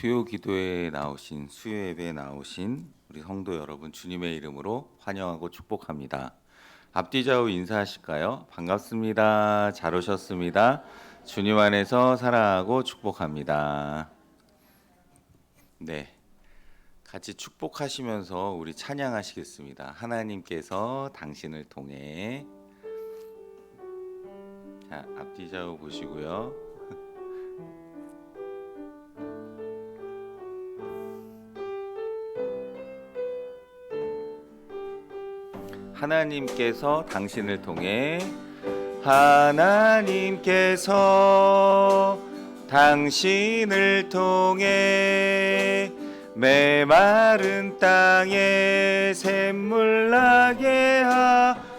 수요 기도에 나오신 수요 예배에 나오신 우리 성도 여러분 주님의 이름으로 환영하고 축복합니다. 앞뒤 좌우 인사하실까요? 반갑습니다. 잘 오셨습니다. 주님 안에서 사랑하고 축복합니다. 네, 같이 축복하시면서 우리 찬양하시겠습니다. 하나님께서 당신을 통해. 자, 앞뒤 좌우 보시고요. 하나님께서 당신을 통해, 하나님께서 당신을 통해 메마른 땅에 샘물 나게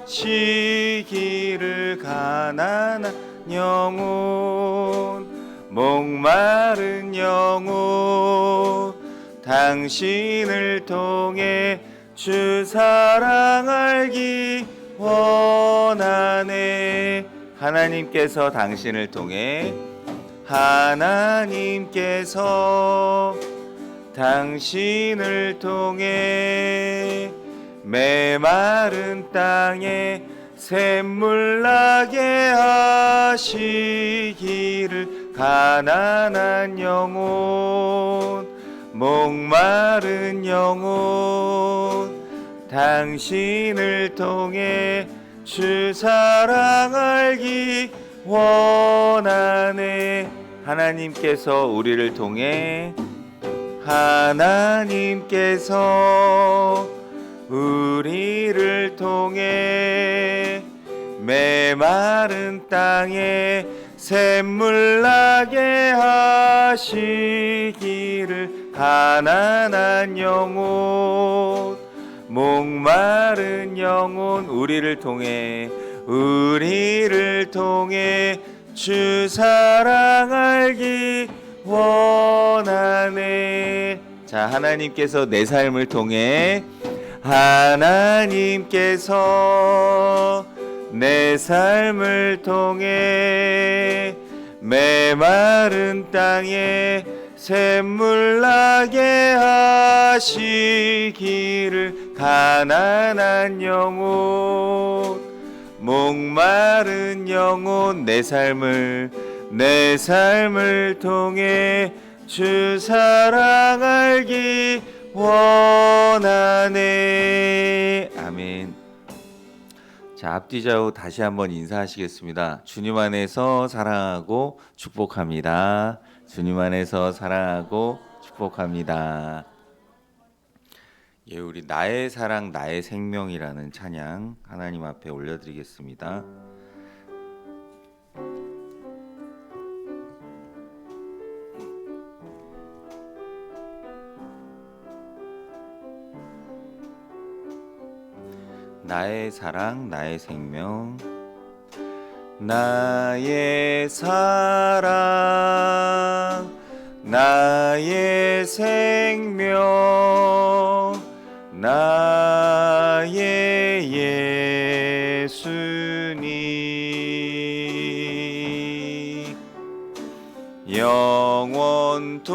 하시기를, 가난한 영혼 목마른 영혼 당신을 통해 주 사랑 알기 원하네. 하나님께서 당신을 통해, 하나님께서 당신을 통해 메마른 땅에 샘물 나게 하시기를, 가난한 영혼 목마른 영혼 당신을 통해 주 사랑 알기 원하네. 하나님께서 우리를 통해, 하나님께서 우리를 통해 메마른 땅에 샘물 나게 하시기를, 가난한 영혼 목마른 영혼 우리를 통해 주 사랑 알기 원하네. 자, 하나님께서 내 삶을 통해, 하나님께서 내 삶을 통해 메마른 땅에 샘물 나게 하시기를, 가난한 영혼 목마른 영혼 내 삶을 통해 주 사랑 알기 원하네. 아멘. 자, 앞뒤 좌우 다시 한번 인사하시겠습니다. 주님 안에서 사랑하고 축복합니다. 주님 안에서 사랑하고 축복합니다. 예, 우리 나의 사랑 나의 생명이라는 찬양 하나님 앞에 올려드리겠습니다. 나의 사랑 나의 생명, 나의 사랑 나의 생명, 나의 예수님, 영원토록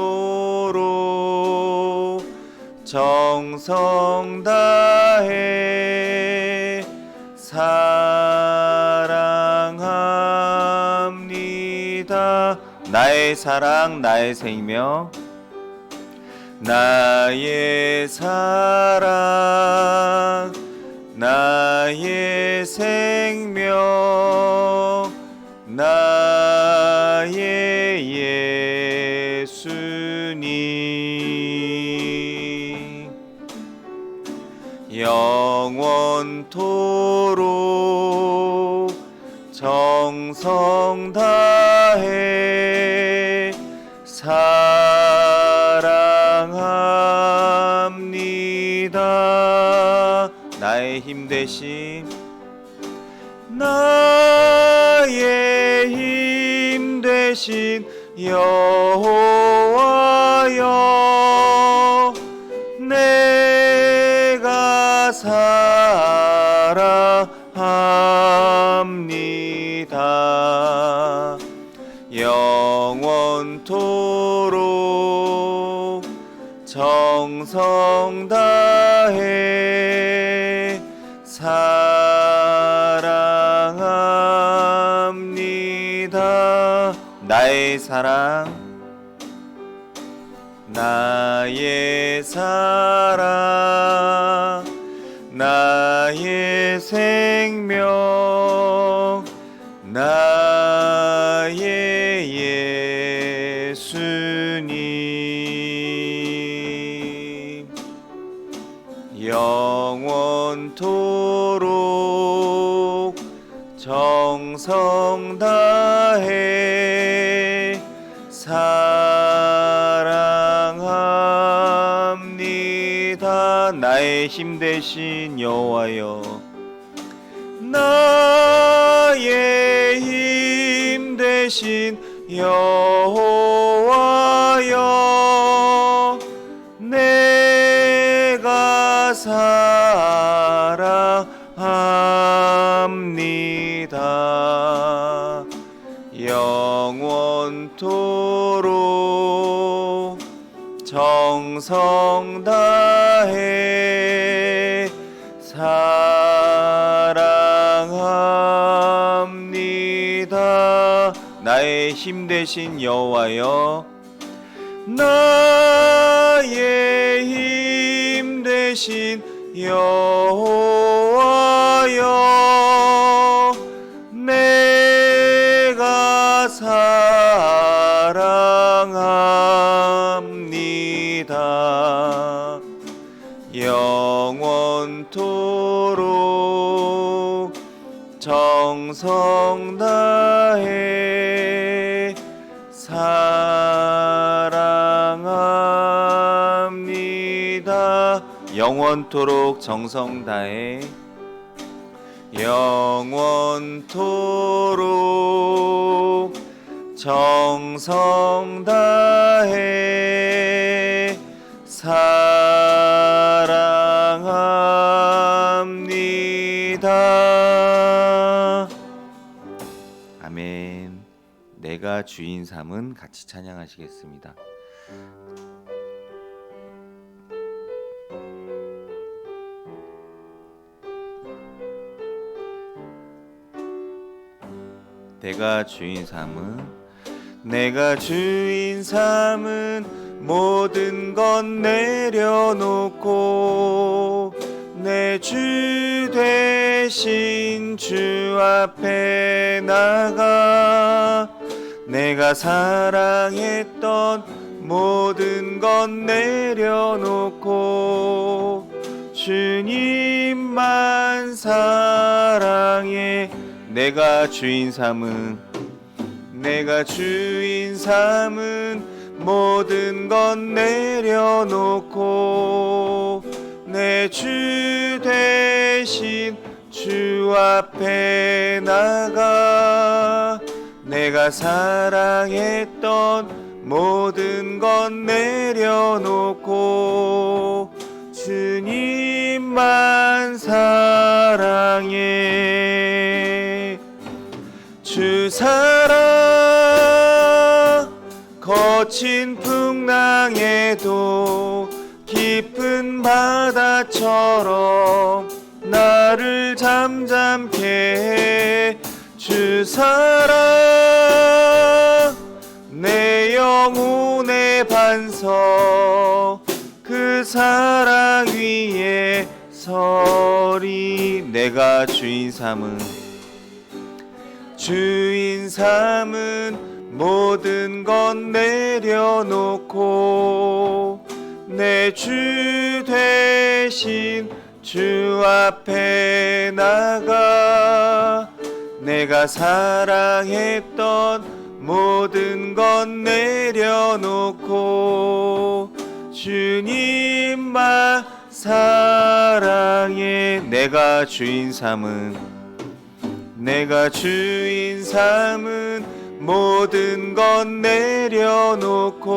정성 다해 사랑합니다. 나의 사랑 나의 생명, 나의 사랑 나의 생명, 나의 예수님, 영원토록 정성 다해 사랑합니다. 나의 힘 대신, 나의 힘 대신 여호와여, 내가 사랑합니다. 영원토록 정성 다해 사랑합니다. 나의 사랑, 나의 사랑, 나의 생명, 나의 예수님, 영원토록 정성 다해 사랑합니다. 나의 힘 되신 여호와여, 나의 힘 되신 여호와여, 내가 사랑합니다. 영원토록 정성 다해 사랑합니다. 나의 힘 되신 여호와여, 나의 힘 되신 여호와여, 내가 사랑합니다. 영원토록 정성 다해 사랑합니다. 영원토록 정성 다해, 영원토록 정성 다해 사랑합니다. 아멘. 내가 주인 삼은 같이 찬양하시겠습니다. 내가 주인 삼은 모든 건 내려놓고 내 주 대신 주 앞에 나가, 내가 사랑했던 모든 건 내려놓고 주님만 사랑해. 내가 주인 삼은 모든 건 내려놓고 내 주 대신 주 앞에 나가, 내가 사랑했던 모든 건 내려놓고 주님만 사랑해. 주 사랑 거친 풍랑에도 깊은 바다처럼 나를 잠잠케 해. 주 사랑 내 영혼의 반석, 그 사랑 위에 서리. 내가 주인 삼은 모든 건 내려놓고 내 주 대신 주 앞에 나가, 내가 사랑했던 모든 건 내려놓고 주님만 사랑해. 내가 주인 삼은 모든 건 내려놓고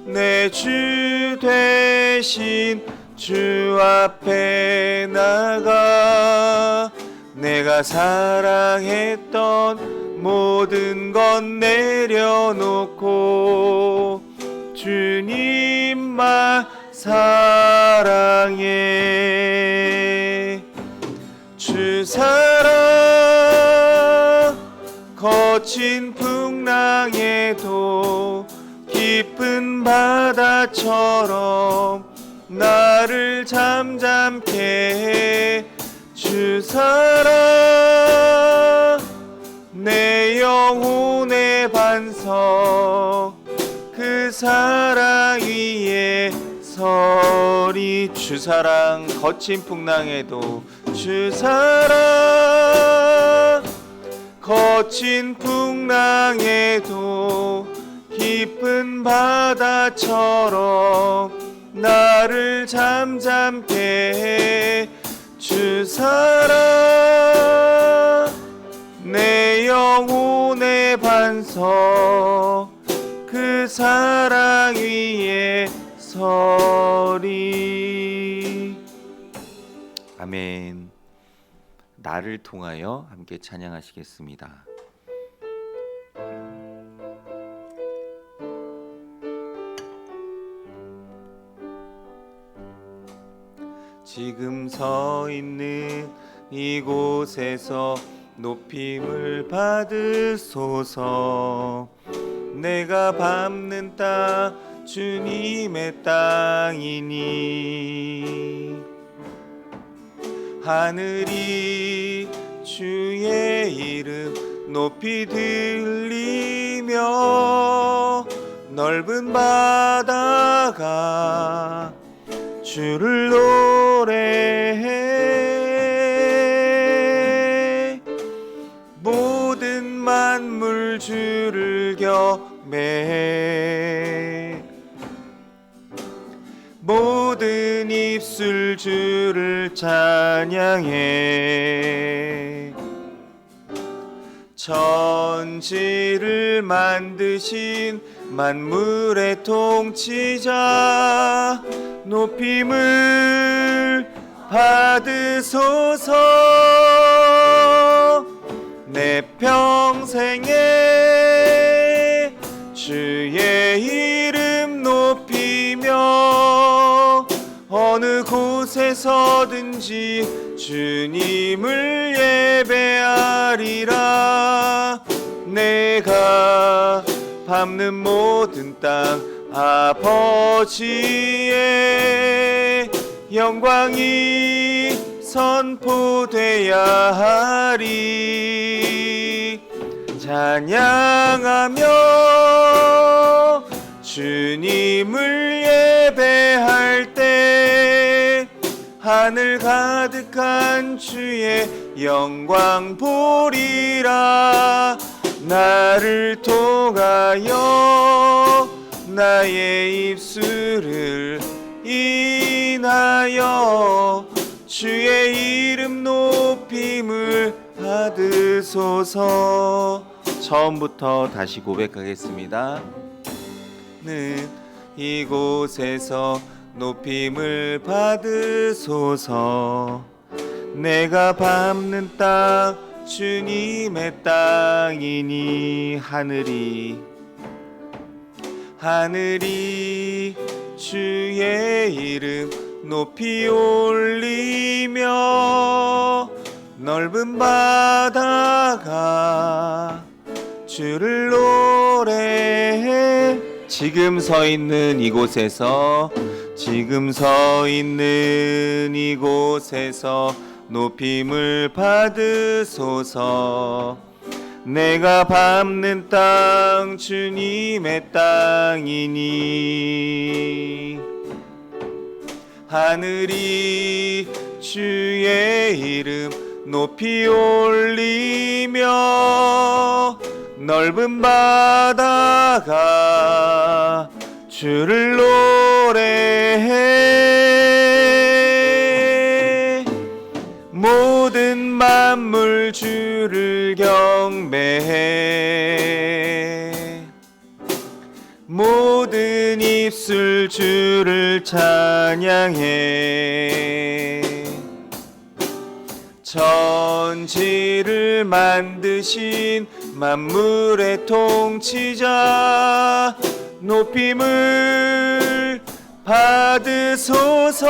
내 주 대신 주 앞에 나가, 내가 사랑했던 모든 건 내려놓고 주님 마 사랑해. 주 사랑 거친 풍랑에도 깊은 바다처럼 나를 잠잠케 해. 주 사랑 내 영혼의 반석, 그 사랑 위에 서리. 주 사랑 거친 풍랑에도, 주 사랑 거친 풍랑에도 깊은 바다처럼 나를 잠잠케 해. 주 사랑 내 영혼의 반석, 그 사랑 위에 서리. 아멘. 나를 통하여 함께 찬양하시겠습니다. 지금 서 있는 이곳에서 높임을 받으소서. 내가 밟는 땅 주님의 땅이니 하늘이 주의 이름 높이 들리며 넓은 바다가 주를 노래해. 모든 만물 주를 경배해. 모든 입술 주를 찬양해. 천지를 만드신 만물의 통치자 높임을 받으소서. 내 평생에 주의 이름 높이며 어느 곳에서든지 주님을 예배하리라. 내가 밟는 모든 땅 아버지의 영광이 선포돼야 하리. 찬양하며 주님을 예배할 때 하늘 가득한 주의 영광 보리라. 나를 통하여 나의 입술을 인하여 주의 이름 높임을 받으소서. 처음부터 다시 고백하겠습니다. 는 이곳에서 높임을 받으소서. 내가 밟는 땅 주님의 땅이니 하늘이 주의 이름 높이 올리며 넓은 바다가 주를 노래해. 지금 서 있는 이곳에서 높임을 받으소서. 내가 밟는 땅 주님의 땅이니 하늘이 주의 이름 높이 올리며 넓은 바다가 주를 노래해. 모든 만물 주를 경배해. 모든 입술 주를 찬양해. 천지를 만드신 만물의 통치자 높임을 받으소서.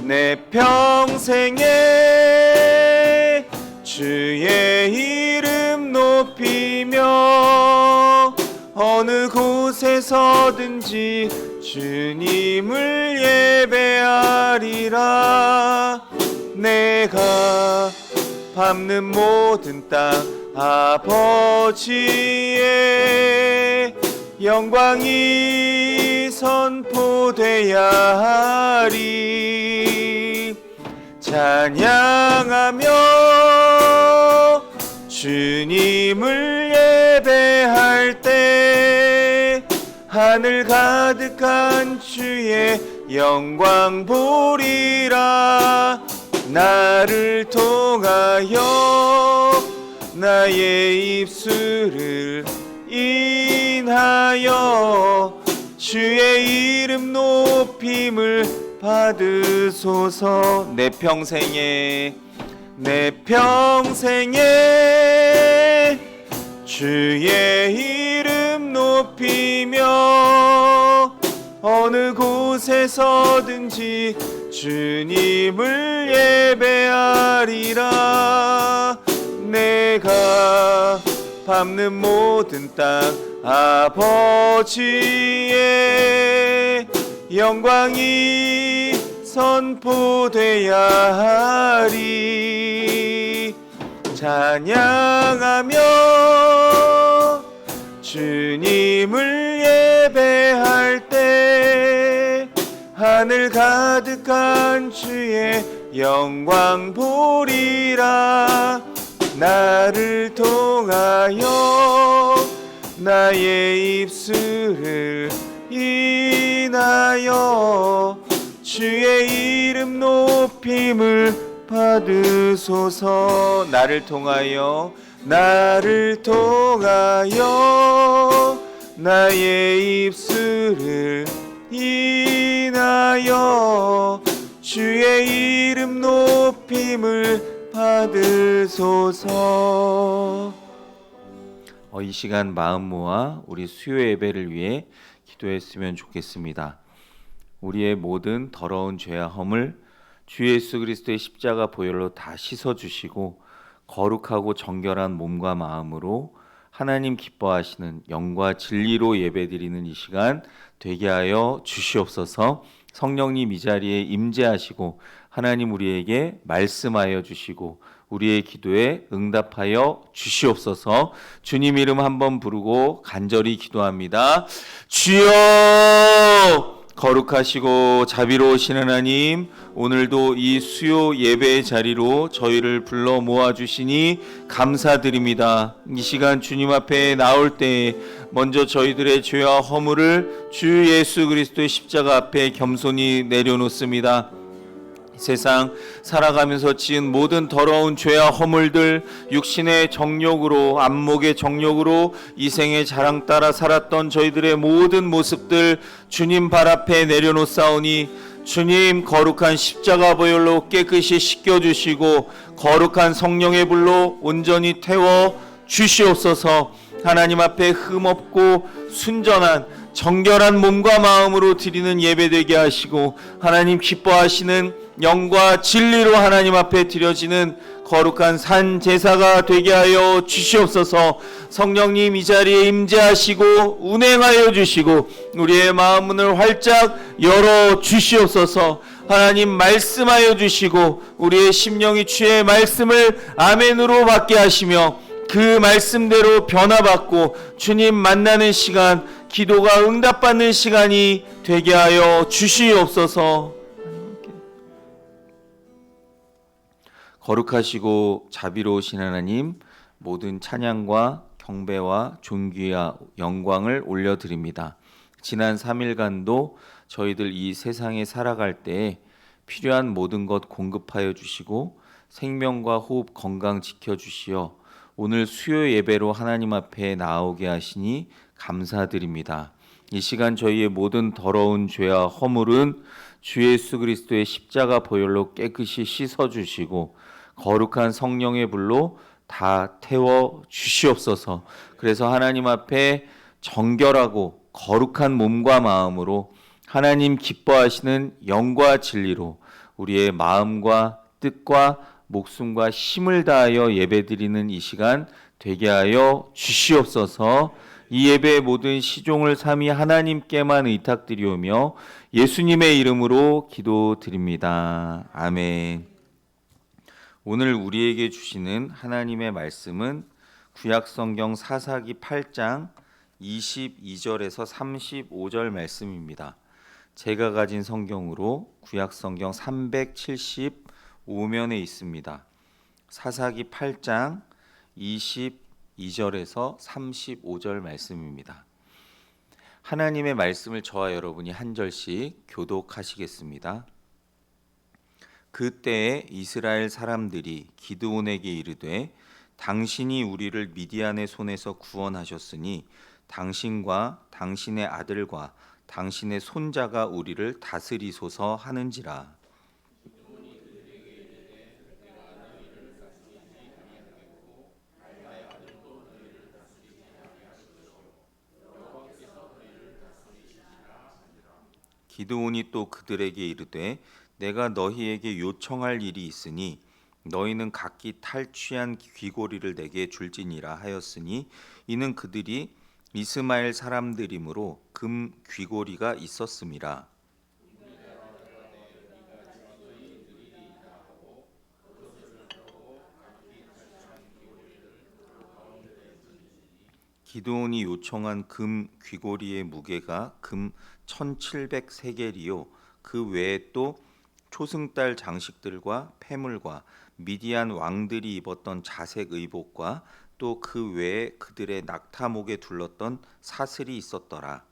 내 평생에 주의 이름 높이며 어느 곳에서든지 주님을 예배하리라. 내가 밟는 모든 땅 아버지의 영광이 선포돼야 하리. 찬양하며 주님을 예배할 때 하늘 가득한 주의 영광 보리라. 나를 통하여 나의 입술을 인하여 주의 이름 높임을 받으소서. 내 평생에 주의 이름 높이며 어느 곳에서든지 주님을 예배하리라. 내가 밟는 모든 땅 아버지의 영광이 선포돼야 하리. 찬양하며 주님을 예배할 때 하늘 가득한 주의 영광 보리라. 나를 통하여 나의 입술을 인하여 주의 이름 높임을 받으소서. 나를 통하여 나의 입술을 인하여 주의 이름 높임을 받으소서. 이 시간 마음 모아 우리 수요 예배를 위해 기도했으면 좋겠습니다. 우리의 모든 더러운 죄와 허물 주 예수 그리스도의 십자가 보혈로 다 씻어주시고 거룩하고 정결한 몸과 마음으로 하나님 기뻐하시는 영과 진리로 예배드리는 이 시간 되게 하여 주시옵소서. 성령님 이 자리에 임재하시고 하나님 우리에게 말씀하여 주시고 우리의 기도에 응답하여 주시옵소서. 주님 이름 한번 부르고 간절히 기도합니다. 주여! 거룩하시고 자비로우신 하나님, 오늘도 이 수요 예배의 자리로 저희를 불러 모아주시니 감사드립니다. 이 시간 주님 앞에 나올 때 먼저 저희들의 죄와 허물을 주 예수 그리스도의 십자가 앞에 겸손히 내려놓습니다. 세상 살아가면서 지은 모든 더러운 죄와 허물들, 육신의 정욕으로, 안목의 정욕으로 이 생의 자랑 따라 살았던 저희들의 모든 모습들 주님 발 앞에 내려놓사오니 주님 거룩한 십자가 보혈로 깨끗이 씻겨주시고 거룩한 성령의 불로 온전히 태워 주시옵소서. 하나님 앞에 흠없고 순전한 정결한 몸과 마음으로 드리는 예배되게 하시고 하나님 기뻐하시는 영과 진리로 하나님 앞에 드려지는 거룩한 산 제사가 되게 하여 주시옵소서. 성령님 이 자리에 임재하시고 운행하여 주시고 우리의 마음 문을 활짝 열어 주시옵소서. 하나님 말씀하여 주시고 우리의 심령이 주의 말씀을 아멘으로 받게 하시며 그 말씀대로 변화받고 주님 만나는 시간, 기도가 응답받는 시간이 되게 하여 주시옵소서. 거룩하시고 자비로우신 하나님, 모든 찬양과 경배와 존귀와 영광을 올려드립니다. 지난 3일간도 저희들 이 세상에 살아갈 때에 필요한 모든 것 공급하여 주시고 생명과 호흡 건강 지켜주시어 오늘 수요 예배로 하나님 앞에 나오게 하시니 감사드립니다. 이 시간 저희의 모든 더러운 죄와 허물은 주 예수 그리스도의 십자가 보혈로 깨끗이 씻어주시고 거룩한 성령의 불로 다 태워 주시옵소서. 그래서 하나님 앞에 정결하고 거룩한 몸과 마음으로 하나님 기뻐하시는 영과 진리로 우리의 마음과 뜻과 목숨과 힘을 다하여 예배드리는 이 시간 되게 하여 주시옵소서. 이 예배의 모든 시종을 삼위 하나님께만 의탁드리오며 예수님의 이름으로 기도드립니다. 아멘. 오늘 우리에게 주시는 하나님의 말씀은 구약성경 사사기 8장 22절에서 35절 말씀입니다. 제가 가진 성경으로 구약성경 375면에 있습니다. 사사기 8장 22절에서 35절 말씀입니다. 하나님의 말씀을 저와 여러분이 한 절씩 교독하시겠습니다. 그때에 이스라엘 사람들이 기드온에게 이르되 당신이 우리를 미디안의 손에서 구원하셨으니 당신과 당신의 아들과 당신의 손자가 우리를 다스리소서 하는지라. 기드온이 또 그들에게 이르되 내가 너희에게 요청할 일이 있으니 너희는 각기 탈취한 귀고리를 내게 줄지니라 하였으니 이는 그들이 이스마엘 사람들이므로 금 귀고리가 있었음이라. 기드온이 요청한 금 귀고리의 무게가 금 1700세겔이요 그 외에 또 초승달 장식들과 패물과 미디안 왕들이 입었던 자색 의복과 또 그 외에 그들의 낙타목에 둘렀던 사슬이 있었더라.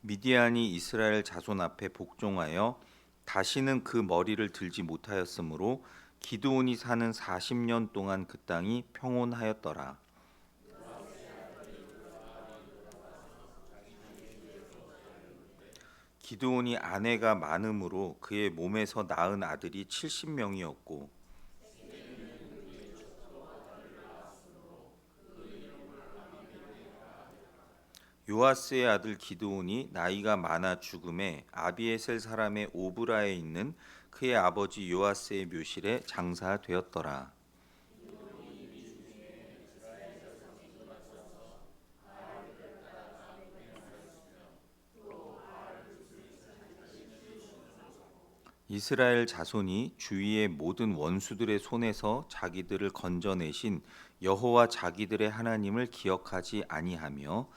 미디안이 이스라엘 자손 앞에 복종하여 다시는 그 머리를 들지 못하였으므로 기드온이 사는 40년 동안 그 땅이 평온하였더라. 기드온이 아내가 많음으로 그의 몸에서 낳은 아들이 70명이었고 요아스의 아들 기드온이 나이가 많아 죽음에 아비에셀 사람의 오브라에 있는 그의 아버지 요아스의 묘실에 장사되었더라. 이스라엘 자손이 주위의 모든 원수들의 손에서 자기들을 건져내신 여호와 자기들의 하나님을 기억하지 아니하며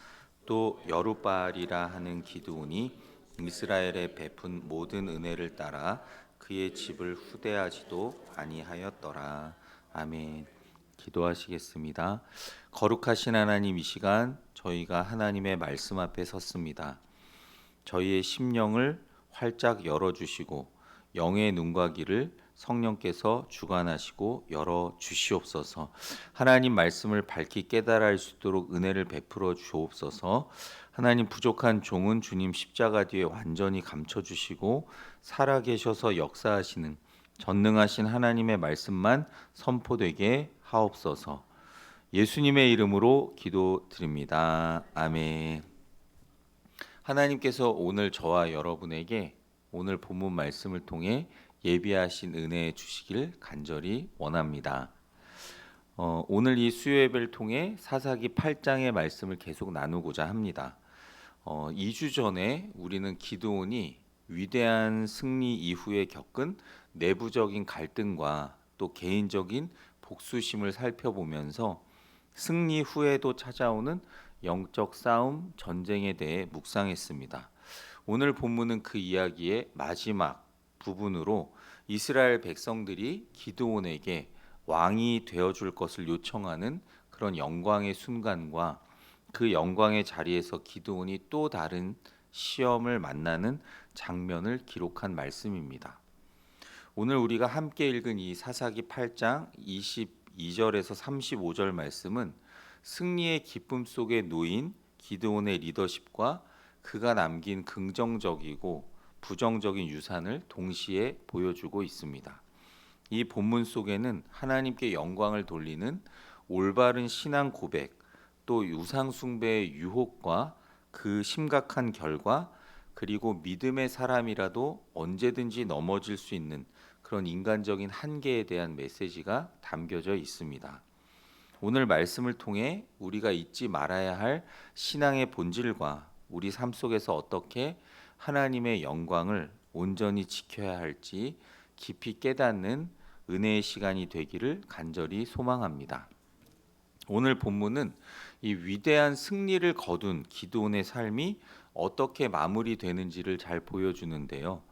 또 여룻바알이라 하는 기드온이 이스라엘에 베푼 모든 은혜를 따라 그의 집을 후대하지도 아니하였더라. 아멘. 기도하시겠습니다. 거룩하신 하나님, 이 시간 저희가 하나님의 말씀 앞에 섰습니다. 저희의 심령을 활짝 열어주시고 영의 눈과 귀를 성령께서 주관하시고 열어 주시옵소서. 하나님 말씀을 밝히 깨달아 알 수 있도록 은혜를 베풀어 주옵소서. 하나님, 부족한 종은 주님 십자가 뒤에 완전히 감춰 주시고 살아계셔서 역사하시는 전능하신 하나님의 말씀만 선포되게 하옵소서. 예수님의 이름으로 기도드립니다. 아멘. 하나님께서 오늘 저와 여러분에게 오늘 본문 말씀을 통해 예비하신 은혜 주시길 간절히 원합니다. 오늘 이 수요 예배를 통해 사사기 8장의 말씀을 계속 나누고자 합니다. 2주 전에 우리는 기드온이 위대한 승리 이후에 겪은 내부적인 갈등과 또 개인적인 복수심을 살펴보면서 승리 후에도 찾아오는 영적 싸움, 전쟁에 대해 묵상했습니다. 오늘 본문은 그 이야기의 마지막 부분으로 이스라엘 백성들이 기드온에게 왕이 되어줄 것을 요청하는 그런 영광의 순간과 그 영광의 자리에서 기드온이 또 다른 시험을 만나는 장면을 기록한 말씀입니다. 오늘 우리가 함께 읽은 이 사사기 8장 22절에서 35절 말씀은 승리의 기쁨 속에 놓인 기드온의 리더십과 그가 남긴 긍정적이고 부정적인 유산을 동시에 보여주고 있습니다. 이 본문 속에는 하나님께 영광을 돌리는 올바른 신앙 고백, 또 우상 숭배의 유혹과 그 심각한 결과, 그리고 믿음의 사람이라도 언제든지 넘어질 수 있는 그런 인간적인 한계에 대한 메시지가 담겨져 있습니다. 오늘 말씀을 통해 우리가 잊지 말아야 할 신앙의 본질과 우리 삶 속에서 어떻게 하나님의 영광을 온전히 지켜야 할지 깊이 깨닫는 은혜의 시간이 되기를 간절히 소망합니다. 오늘 본문은 이 위대한 승리를 거둔 기드온의 삶이 어떻게 마무리되는지를 잘 보여주는데요.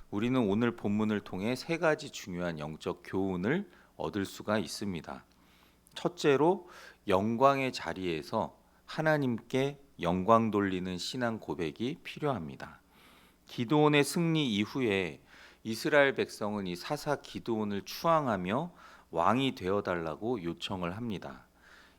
우리는 오늘 본문을 통해 세 가지 중요한 영적 교훈을 얻을 수가 있습니다. 첫째로, 영광의 자리에서 하나님께 영광 돌리는 신앙 고백이 필요합니다. 기드온의 승리 이후에 이스라엘 백성은 이 사사 기드온을 추앙하며 왕이 되어달라고 요청을 합니다.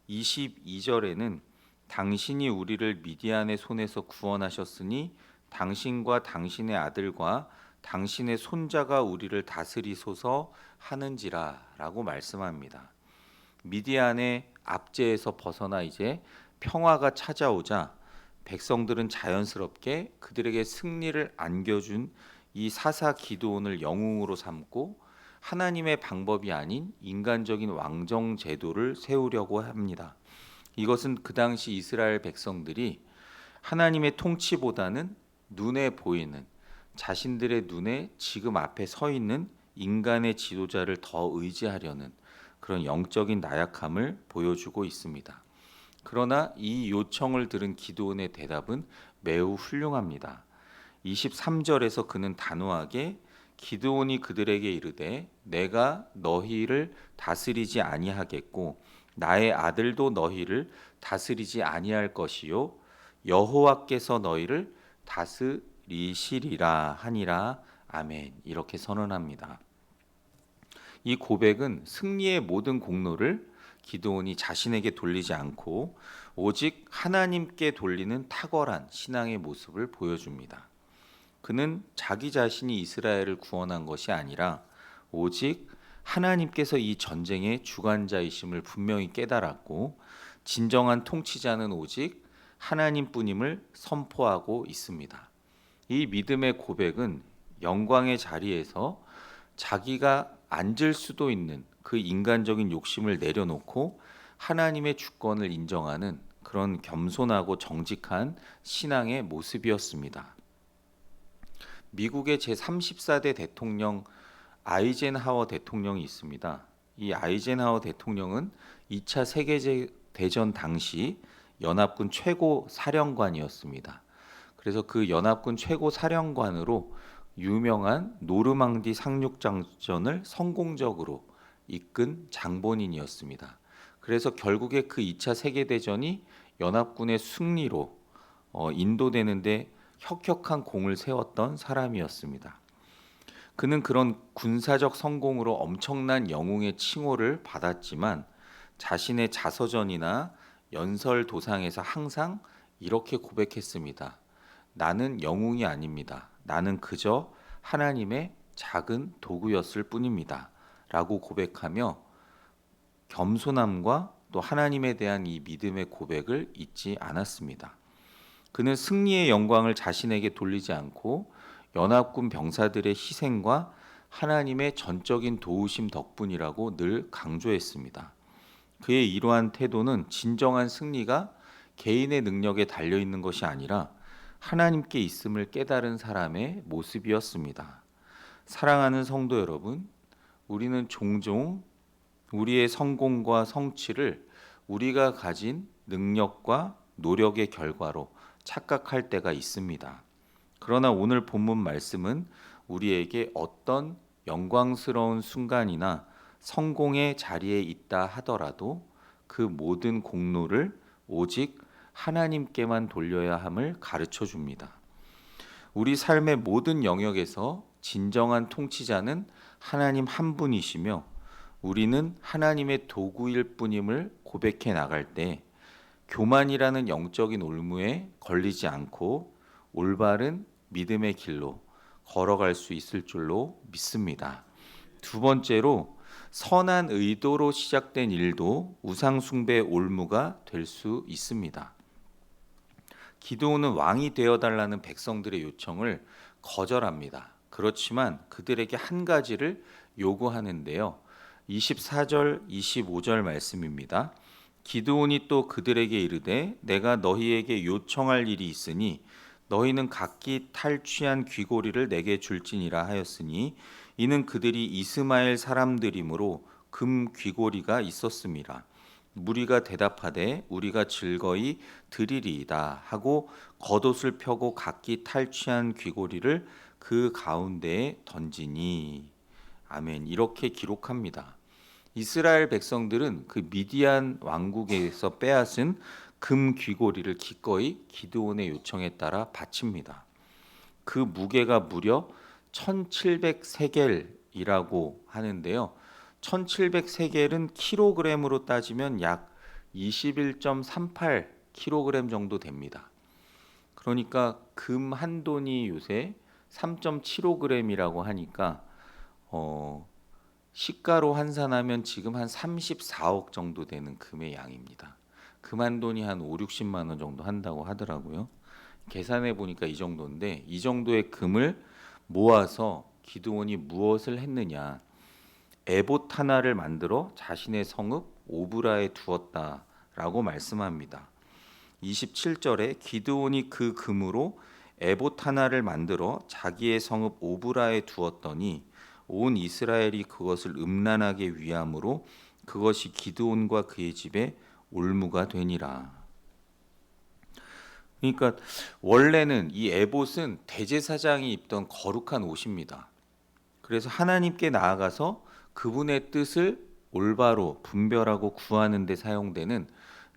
22절에는 당신이 우리를 미디안의 손에서 구원하셨으니 당신과 당신의 아들과 당신의 손자가 우리를 다스리소서 하는지라 라고 말씀합니다. 미디안의 압제에서 벗어나 이제 평화가 찾아오자 백성들은 자연스럽게 그들에게 승리를 안겨준 이 사사 기드온을 영웅으로 삼고 하나님의 방법이 아닌 인간적인 왕정 제도를 세우려고 합니다. 이것은 그 당시 이스라엘 백성들이 하나님의 통치보다는 눈에 보이는, 자신들의 눈에 지금 앞에 서 있는 인간의 지도자를 더 의지하려는 그런 영적인 나약함을 보여주고 있습니다. 그러나 이 요청을 들은 기드온의 대답은 매우 훌륭합니다. 23절에서 그는 단호하게 기드온이 그들에게 이르되 내가 너희를 다스리지 아니하겠고 나의 아들도 너희를 다스리지 아니할 것이요 여호와께서 너희를 다스리시리라 하니라. 아멘. 이렇게 선언합니다. 이 고백은 승리의 모든 공로를 기드온이 자신에게 돌리지 않고 오직 하나님께 돌리는 탁월한 신앙의 모습을 보여줍니다. 그는 자기 자신이 이스라엘을 구원한 것이 아니라 오직 하나님께서 이 전쟁의 주관자이심을 분명히 깨달았고 진정한 통치자는 오직 하나님뿐임을 선포하고 있습니다. 이 믿음의 고백은 영광의 자리에서 자기가 앉을 수도 있는 그 인간적인 욕심을 내려놓고 하나님의 주권을 인정하는 그런 겸손하고 정직한 신앙의 모습이었습니다. 미국의 제34대 대통령 아이젠하워 대통령이 있습니다. 이 아이젠하워 대통령은 2차 세계대전 당시 연합군 최고 사령관이었습니다. 그래서 그 연합군 최고 사령관으로 유명한 노르망디 상륙작전을 성공적으로 이끈 장본인이었습니다. 그래서 결국에 그 2차 세계대전이 연합군의 승리로 인도되는데 혁혁한 공을 세웠던 사람이었습니다. 그는 그런 군사적 성공으로 엄청난 영웅의 칭호를 받았지만 자신의 자서전이나 연설도상에서 항상 이렇게 고백했습니다. 나는 영웅이 아닙니다. 나는 그저 하나님의 작은 도구였을 뿐입니다. 라고 고백하며 겸손함과 또 하나님에 대한 이 믿음의 고백을 잊지 않았습니다. 그는 승리의 영광을 자신에게 돌리지 않고 연합군 병사들의 희생과 하나님의 전적인 도우심 덕분이라고 늘 강조했습니다. 그의 이러한 태도는 진정한 승리가 개인의 능력에 달려있는 것이 아니라 하나님께 있음을 깨달은 사람의 모습이었습니다. 사랑하는 성도 여러분, 우리는 종종 우리의 성공과 성취를 우리가 가진 능력과 노력의 결과로 착각할 때가 있습니다. 그러나 오늘 본문 말씀은 우리에게 어떤 영광스러운 순간이나 성공의 자리에 있다 하더라도 그 모든 공로를 오직 하나님께만 돌려야 함을 가르쳐 줍니다. 우리 삶의 모든 영역에서 진정한 통치자는 하나님 한 분이시며 우리는 하나님의 도구일 뿐임을 고백해 나갈 때 교만이라는 영적인 올무에 걸리지 않고 올바른 믿음의 길로 걸어갈 수 있을 줄로 믿습니다. 두 번째로 선한 의도로 시작된 일도 우상 숭배의 올무가 될 수 있습니다. 기드온은 왕이 되어달라는 백성들의 요청을 거절합니다. 그렇지만 그들에게 한 가지를 요구하는데요. 24절, 25절 말씀입니다. 기드온이 또 그들에게 이르되 내가 너희에게 요청할 일이 있으니 너희는 각기 탈취한 귀고리를 내게 줄지니라 하였으니 이는 그들이 이스마엘 사람들이므로 금 귀고리가 있었음이라. 무리가 대답하되 우리가 즐거이 드리리이다 하고 겉옷을 펴고 각기 탈취한 귀고리를 그 가운데에 던지니. 아멘. 이렇게 기록합니다. 이스라엘 백성들은 그 미디안 왕국에서 빼앗은 금 귀고리를 기꺼이 기드온의 요청에 따라 바칩니다. 그 무게가 무려 1700세겔이라고 하는데요. 1700세겔은 킬로그램으로 따지면 약 21.38kg 정도 됩니다. 그러니까 금 한 돈이 요새 3.75g이라고 하니까 시가로 환산하면 지금 한 34억 정도 되는 금의 양입니다. 금 한 돈이 한 5, 60만 원 정도 한다고 하더라고요. 계산해 보니까 이 정도인데 이 정도의 금을 모아서 기드온이 무엇을 했느냐? 에봇 하나를 만들어 자신의 성읍 오브라에 두었다라고 말씀합니다. 27절에 기드온이 그 금으로 에봇 하나를 만들어 자기의 성읍 오브라에 두었더니 온 이스라엘이 그것을 음란하게 위함으로 그것이 기드온과 그의 집에 올무가 되니라. 그러니까 원래는 이 에봇은 대제사장이 입던 거룩한 옷입니다. 그래서 하나님께 나아가서 그분의 뜻을 올바로 분별하고 구하는 데 사용되는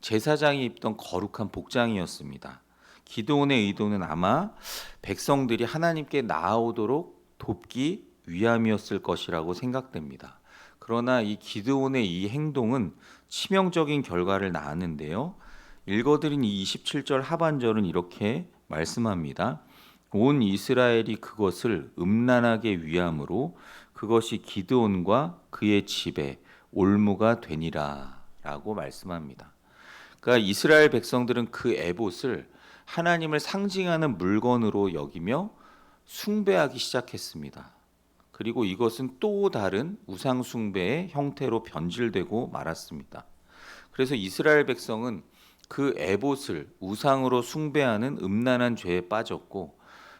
제사장이 입던 거룩한 복장이었습니다. 기드온의 의도는 아마 백성들이 하나님께 나아오도록 돕기 위함이었을 것이라고 생각됩니다. 그러나 이 기드온의 이 행동은 치명적인 결과를 낳았는데요. 읽어드린 이 27절 하반절은 이렇게 말씀합니다. 온 이스라엘이 그것을 음란하게 위함으로 그것이 기드온과 그의 집에 올무가 되니라 라고 말씀합니다. 그러니까 이스라엘 백성들은 그 에봇을 하나님을 상징하는 물건으로 여기며 숭배하기 시작했습니다. 그리고 이것은 또 다른 우상 숭배의 형태로 변질되고 말았습니다. 그래서 이스라엘 백성은 그 에봇을 우상으로 숭배하는 음란한 죄에 빠졌고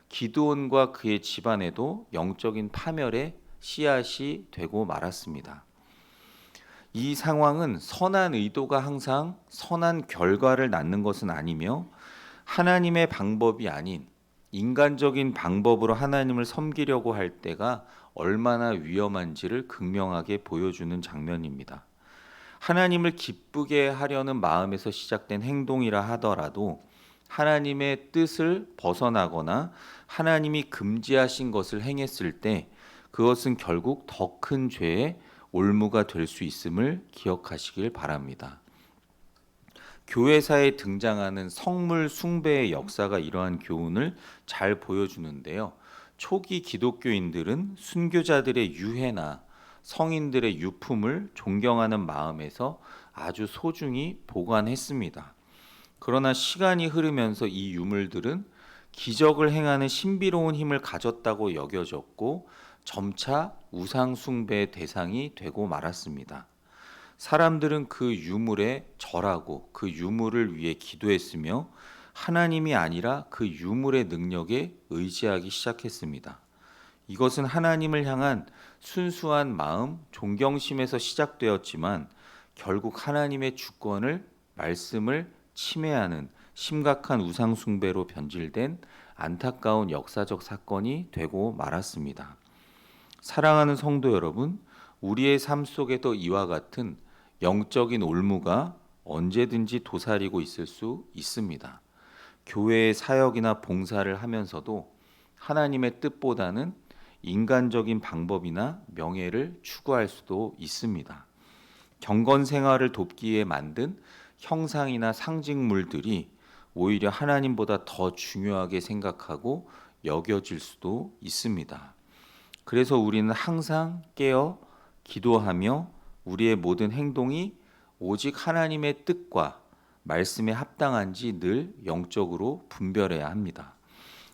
기드온과 그의 집안에도 영적인 파멸의 씨앗이 되고 말았습니다. 이 상황은 선한 의도가 항상 선한 결과를 낳는 것은 아니며 하나님의 방법이 아닌 인간적인 방법으로 하나님을 섬기려고 할 때가 얼마나 위험한지를 극명하게 보여주는 장면입니다. 하나님을 기쁘게 하려는 마음에서 시작된 행동이라 하더라도 하나님의 뜻을 벗어나거나 하나님이 금지하신 것을 행했을 때 그것은 결국 더 큰 죄의 올무가 될 수 있음을 기억하시길 바랍니다. 교회사에 등장하는 성물 숭배의 역사가 이러한 교훈을 잘 보여주는데요. 초기 기독교인들은 순교자들의 유해나 성인들의 유품을 존경하는 마음에서 아주 소중히 보관했습니다. 그러나 시간이 흐르면서 이 유물들은 기적을 행하는 신비로운 힘을 가졌다고 여겨졌고 점차 우상 숭배의 대상이 되고 말았습니다. 사람들은 그 유물에 절하고 그 유물을 위해 기도했으며 하나님이 아니라 그 유물의 능력에 의지하기 시작했습니다. 이것은 하나님을 향한 순수한 마음, 존경심에서 시작되었지만 결국 하나님의 주권을, 말씀을 침해하는 심각한 우상 숭배로 변질된 안타까운 역사적 사건이 되고 말았습니다. 사랑하는 성도 여러분, 우리의 삶 속에도 이와 같은 영적인 올무가 언제든지 도사리고 있을 수 있습니다. 교회의 사역이나 봉사를 하면서도 하나님의 뜻보다는 인간적인 방법이나 명예를 추구할 수도 있습니다. 경건 생활을 돕기 위해 만든 형상이나 상징물들이 오히려 하나님보다 더 중요하게 생각하고 여겨질 수도 있습니다. 그래서 우리는 항상 깨어 기도하며 우리의 모든 행동이 오직 하나님의 뜻과 말씀에 합당한지 늘 영적으로 분별해야 합니다.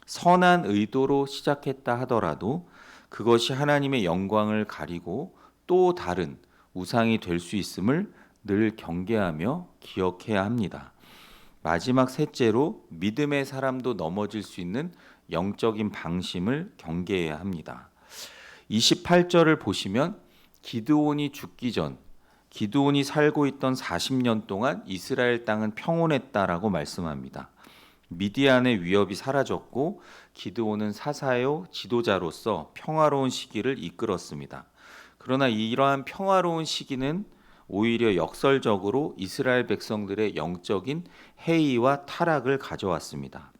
선한 의도로 시작했다 하더라도 그것이 하나님의 영광을 가리고 또 다른 우상이 될 수 있음을 늘 경계하며 기억해야 합니다. 마지막 셋째로 믿음의 사람도 넘어질 수 있는 영적인 방심을 경계해야 합니다. 28절을 보시면 기드온이 죽기 전 기드온이 살고 있던 40년 동안 이스라엘 땅은 평온했다라고 말씀합니다. 미디안의 위협이 사라졌고 기드온은 사사요 지도자로서 평화로운 시기를 이끌었습니다. 그러나 이러한 평화로운 시기는 오히려 역설적으로 이스라엘 백성들의 영적인 해이와 타락을 가져왔습니다.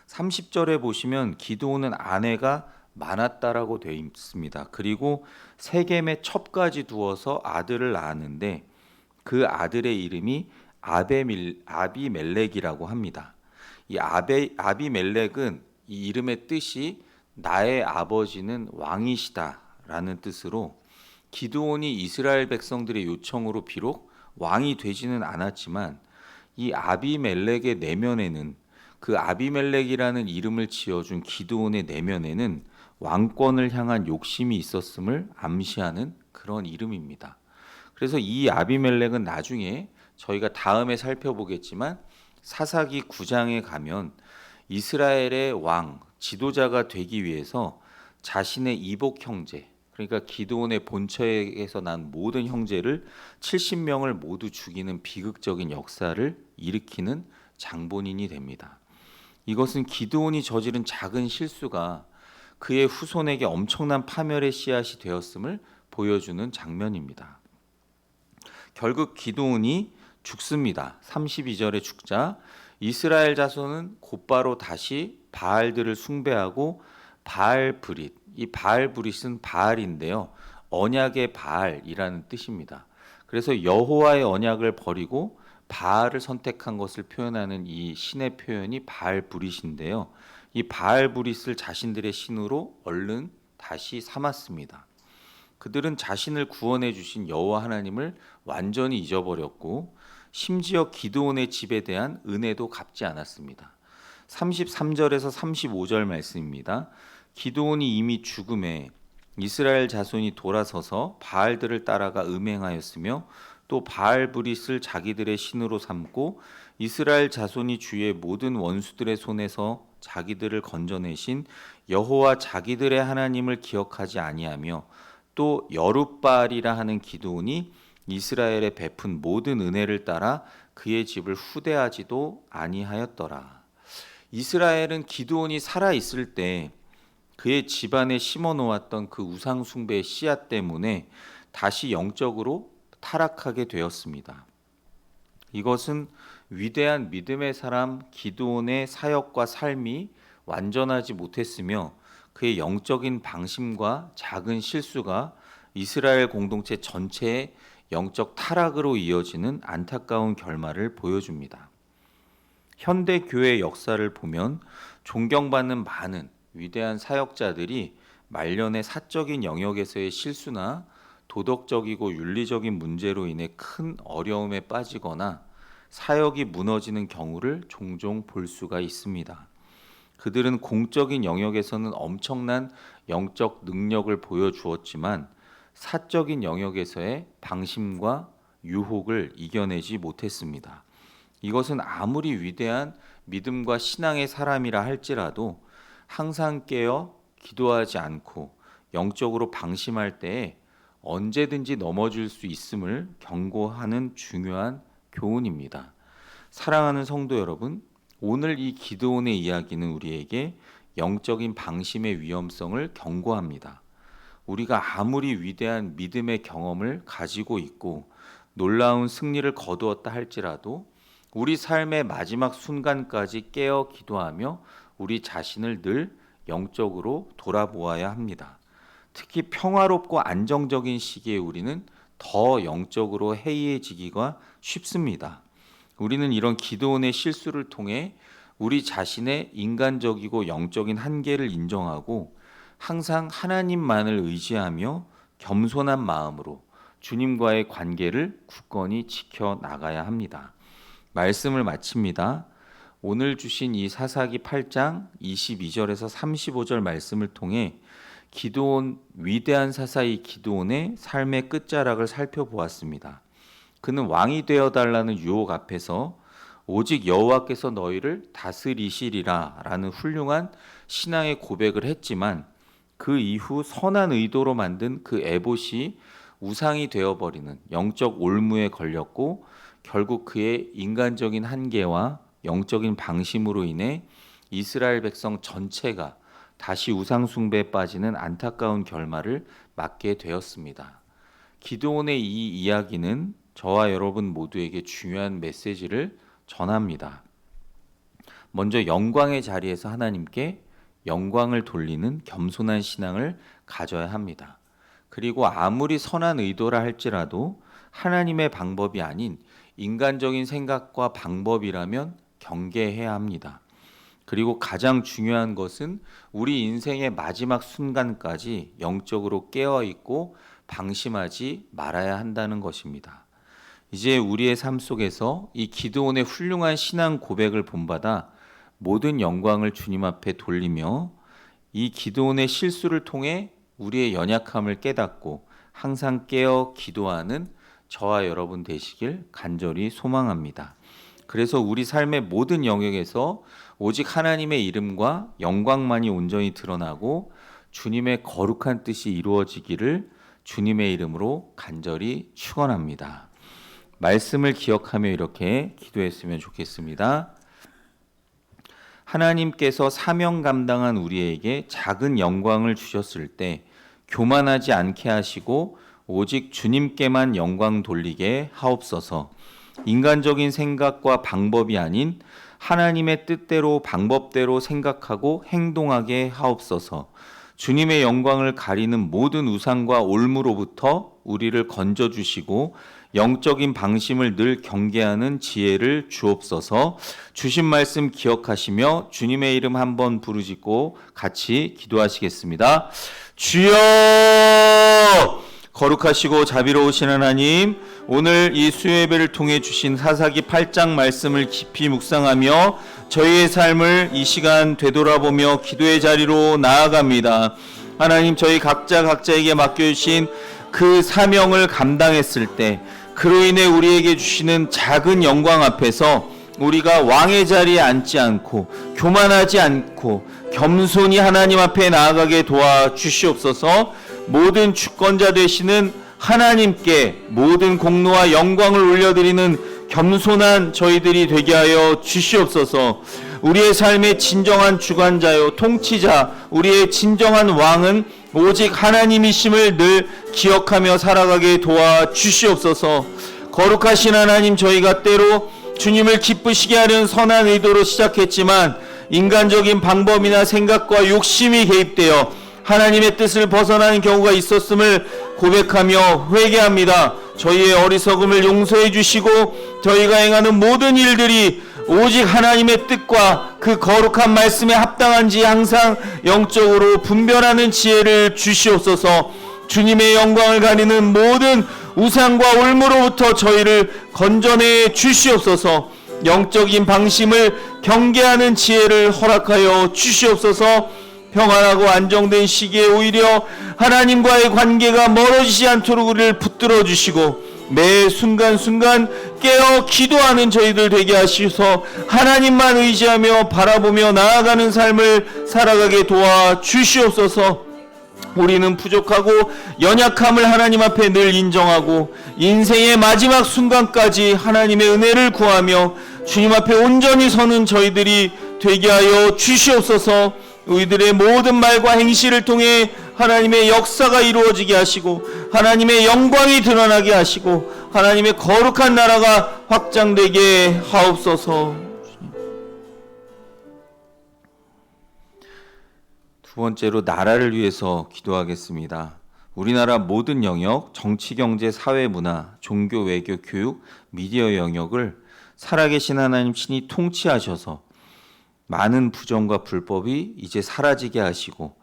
30절에 보시면 기드온은 아내가 많았다라고 되어 있습니다. 그리고 세겜에 첩까지 두어서 아들을 낳았는데 그 아들의 이름이 아비멜렉이라고 합니다. 이 아비멜렉은 이 이름의 뜻이 나의 아버지는 왕이시다라는 뜻으로 기드온이 이스라엘 백성들의 요청으로 비록 왕이 되지는 않았지만 이 아비멜렉의 내면에는 그 아비멜렉이라는 이름을 지어준 기드온의 내면에는 왕권을 향한 욕심이 있었음을 암시하는 그런 이름입니다. 그래서 이 아비멜렉은 나중에 저희가 다음에 살펴보겠지만 사사기 9장에 가면 이스라엘의 왕, 지도자가 되기 위해서 자신의 이복 형제, 그러니까 기드온의 본처에서 난 모든 형제를 70명을 모두 죽이는 비극적인 역사를 일으키는 장본인이 됩니다. 이것은 기드온이 저지른 작은 실수가 그의 후손에게 엄청난 파멸의 씨앗이 되었음을 보여주는 장면입니다. 결국 기드온이 죽습니다. 32절에 죽자 이스라엘 자손은 곧바로 다시 바알들을 숭배하고 바알브릿, 이 바알브릿은 바알인데요. 언약의 바알이라는 뜻입니다. 그래서 여호와의 언약을 버리고 바알을 선택한 것을 표현하는 이 신의 표현이 바알브릿인데요. 이 바알브릿을 자신들의 신으로 얼른 다시 삼았습니다. 그들은 자신을 구원해 주신 여호와 하나님을 완전히 잊어버렸고 심지어 기드온의 집에 대한 은혜도 갚지 않았습니다. 33절에서 35절 말씀입니다. 기드온이 이미 죽음에 이스라엘 자손이 돌아서서 바알들을 따라가 음행하였으며 또 바알브릿을 자기들의 신으로 삼고 이스라엘 자손이 주의 모든 원수들의 손에서 자기들을 건져내신 여호와 자기들의 하나님을 기억하지 아니하며 또 여룻바알이라 하는 기드온이 이스라엘에 베푼 모든 은혜를 따라 그의 집을 후대하지도 아니하였더라. 이스라엘은 기드온이 살아 있을 때 그의 집안에 심어 놓았던 그 우상 숭배의 씨앗 때문에 다시 영적으로 타락하게 되었습니다. 이것은 위대한 믿음의 사람 기드온의 사역과 삶이 완전하지 못했으며 그의 영적인 방심과 작은 실수가 이스라엘 공동체 전체의 영적 타락으로 이어지는 안타까운 결말을 보여줍니다. 현대 교회 역사를 보면 존경받는 많은 위대한 사역자들이 말년의 사적인 영역에서의 실수나 도덕적이고 윤리적인 문제로 인해 큰 어려움에 빠지거나 사역이 무너지는 경우를 종종 볼 수가 있습니다. 그들은 공적인 영역에서는 엄청난 영적 능력을 보여주었지만 사적인 영역에서의 방심과 유혹을 이겨내지 못했습니다. 이것은 아무리 위대한 믿음과 신앙의 사람이라 할지라도 항상 깨어 기도하지 않고 영적으로 방심할 때에 언제든지 넘어질 수 있음을 경고하는 중요한 교훈입니다. 사랑하는 성도 여러분, 오늘 이 기드온의 이야기는 우리에게 영적인 방심의 위험성을 경고합니다. 우리가 아무리 위대한 믿음의 경험을 가지고 있고 놀라운 승리를 거두었다 할지라도 우리 삶의 마지막 순간까지 깨어 기도하며 우리 자신을 늘 영적으로 돌아보아야 합니다. 특히 평화롭고 안정적인 시기에 우리는 더 영적으로 해이해지기가 쉽습니다. 우리는 이런 기도원의 실수를 통해 우리 자신의 인간적이고 영적인 한계를 인정하고 항상 하나님만을 의지하며 겸손한 마음으로 주님과의 관계를 굳건히 지켜 나가야 합니다. 말씀을 마칩니다. 오늘 주신 이 사사기 8장 22절에서 35절 말씀을 통해 기드온, 위대한 사사이 기드온의 삶의 끝자락을 살펴보았습니다. 그는 왕이 되어달라는 유혹 앞에서 오직 여호와께서 너희를 다스리시리라 라는 훌륭한 신앙의 고백을 했지만 그 이후 선한 의도로 만든 그 에봇이 우상이 되어버리는 영적 올무에 걸렸고 결국 그의 인간적인 한계와 영적인 방심으로 인해 이스라엘 백성 전체가 다시 우상 숭배에 빠지는 안타까운 결말을 맞게 되었습니다. 기드온의 이 이야기는 저와 여러분 모두에게 중요한 메시지를 전합니다. 먼저 영광의 자리에서 하나님께 영광을 돌리는 겸손한 신앙을 가져야 합니다. 그리고 아무리 선한 의도라 할지라도 하나님의 방법이 아닌 인간적인 생각과 방법이라면 경계해야 합니다. 그리고 가장 중요한 것은 우리 인생의 마지막 순간까지 영적으로 깨어있고 방심하지 말아야 한다는 것입니다. 이제 우리의 삶 속에서 이 기드온의 훌륭한 신앙 고백을 본받아 모든 영광을 주님 앞에 돌리며 이 기드온의 실수를 통해 우리의 연약함을 깨닫고 항상 깨어 기도하는 저와 여러분 되시길 간절히 소망합니다. 그래서 우리 삶의 모든 영역에서 오직 하나님의 이름과 영광만이 온전히 드러나고 주님의 거룩한 뜻이 이루어지기를 주님의 이름으로 간절히 축원합니다. 말씀을 기억하며 이렇게 기도했으면 좋겠습니다. 하나님께서 사명 감당한 우리에게 작은 영광을 주셨을 때 교만하지 않게 하시고 오직 주님께만 영광 돌리게 하옵소서. 인간적인 생각과 방법이 아닌 하나님의 뜻대로 방법대로 생각하고 행동하게 하옵소서. 주님의 영광을 가리는 모든 우상과 올무로부터 우리를 건져주시고 영적인 방심을 늘 경계하는 지혜를 주옵소서. 주신 말씀 기억하시며 주님의 이름 한번 부르짖고 같이 기도하시겠습니다. 주여! 거룩하시고 자비로우신 하나님, 오늘 이 수요예배를 통해 주신 사사기 8장 말씀을 깊이 묵상하며 저희의 삶을 이 시간 되돌아보며 기도의 자리로 나아갑니다. 하나님, 저희 각자에게 맡겨주신 그 사명을 감당했을 때 그로 인해 우리에게 주시는 작은 영광 앞에서 우리가 왕의 자리에 앉지 않고 교만하지 않고 겸손히 하나님 앞에 나아가게 도와주시옵소서. 모든 주권자 되시는 하나님께 모든 공로와 영광을 올려드리는 겸손한 저희들이 되게 하여 주시옵소서. 우리의 삶의 진정한 주관자요 통치자, 우리의 진정한 왕은 오직 하나님이심을 늘 기억하며 살아가게 도와주시옵소서. 거룩하신 하나님, 저희가 때로 주님을 기쁘시게 하는 선한 의도로 시작했지만 인간적인 방법이나 생각과 욕심이 개입되어 하나님의 뜻을 벗어나는 경우가 있었음을 고백하며 회개합니다. 저희의 어리석음을 용서해 주시고 저희가 행하는 모든 일들이 오직 하나님의 뜻과 그 거룩한 말씀에 합당한지 항상 영적으로 분별하는 지혜를 주시옵소서. 주님의 영광을 가리는 모든 우상과 올무로부터 저희를 건져내 주시옵소서. 영적인 방심을 경계하는 지혜를 허락하여 주시옵소서. 평안하고 안정된 시기에 오히려 하나님과의 관계가 멀어지지 않도록 우리를 붙들어 주시고 매 순간순간 깨어 기도하는 저희들 되게 하시서 하나님만 의지하며 바라보며 나아가는 삶을 살아가게 도와주시옵소서. 우리는 부족하고 연약함을 하나님 앞에 늘 인정하고 인생의 마지막 순간까지 하나님의 은혜를 구하며 주님 앞에 온전히 서는 저희들이 되게 하여 주시옵소서. 우리들의 모든 말과 행실을 통해 하나님의 역사가 이루어지게 하시고 하나님의 영광이 드러나게 하시고 하나님의 거룩한 나라가 확장되게 하옵소서. 두 번째로 나라를 위해서 기도하겠습니다. 우리나라 모든 영역, 정치, 경제, 사회, 문화, 종교, 외교, 교육, 미디어 영역을 살아계신 하나님 친히 통치하셔서 많은 부정과 불법이 이제 사라지게 하시고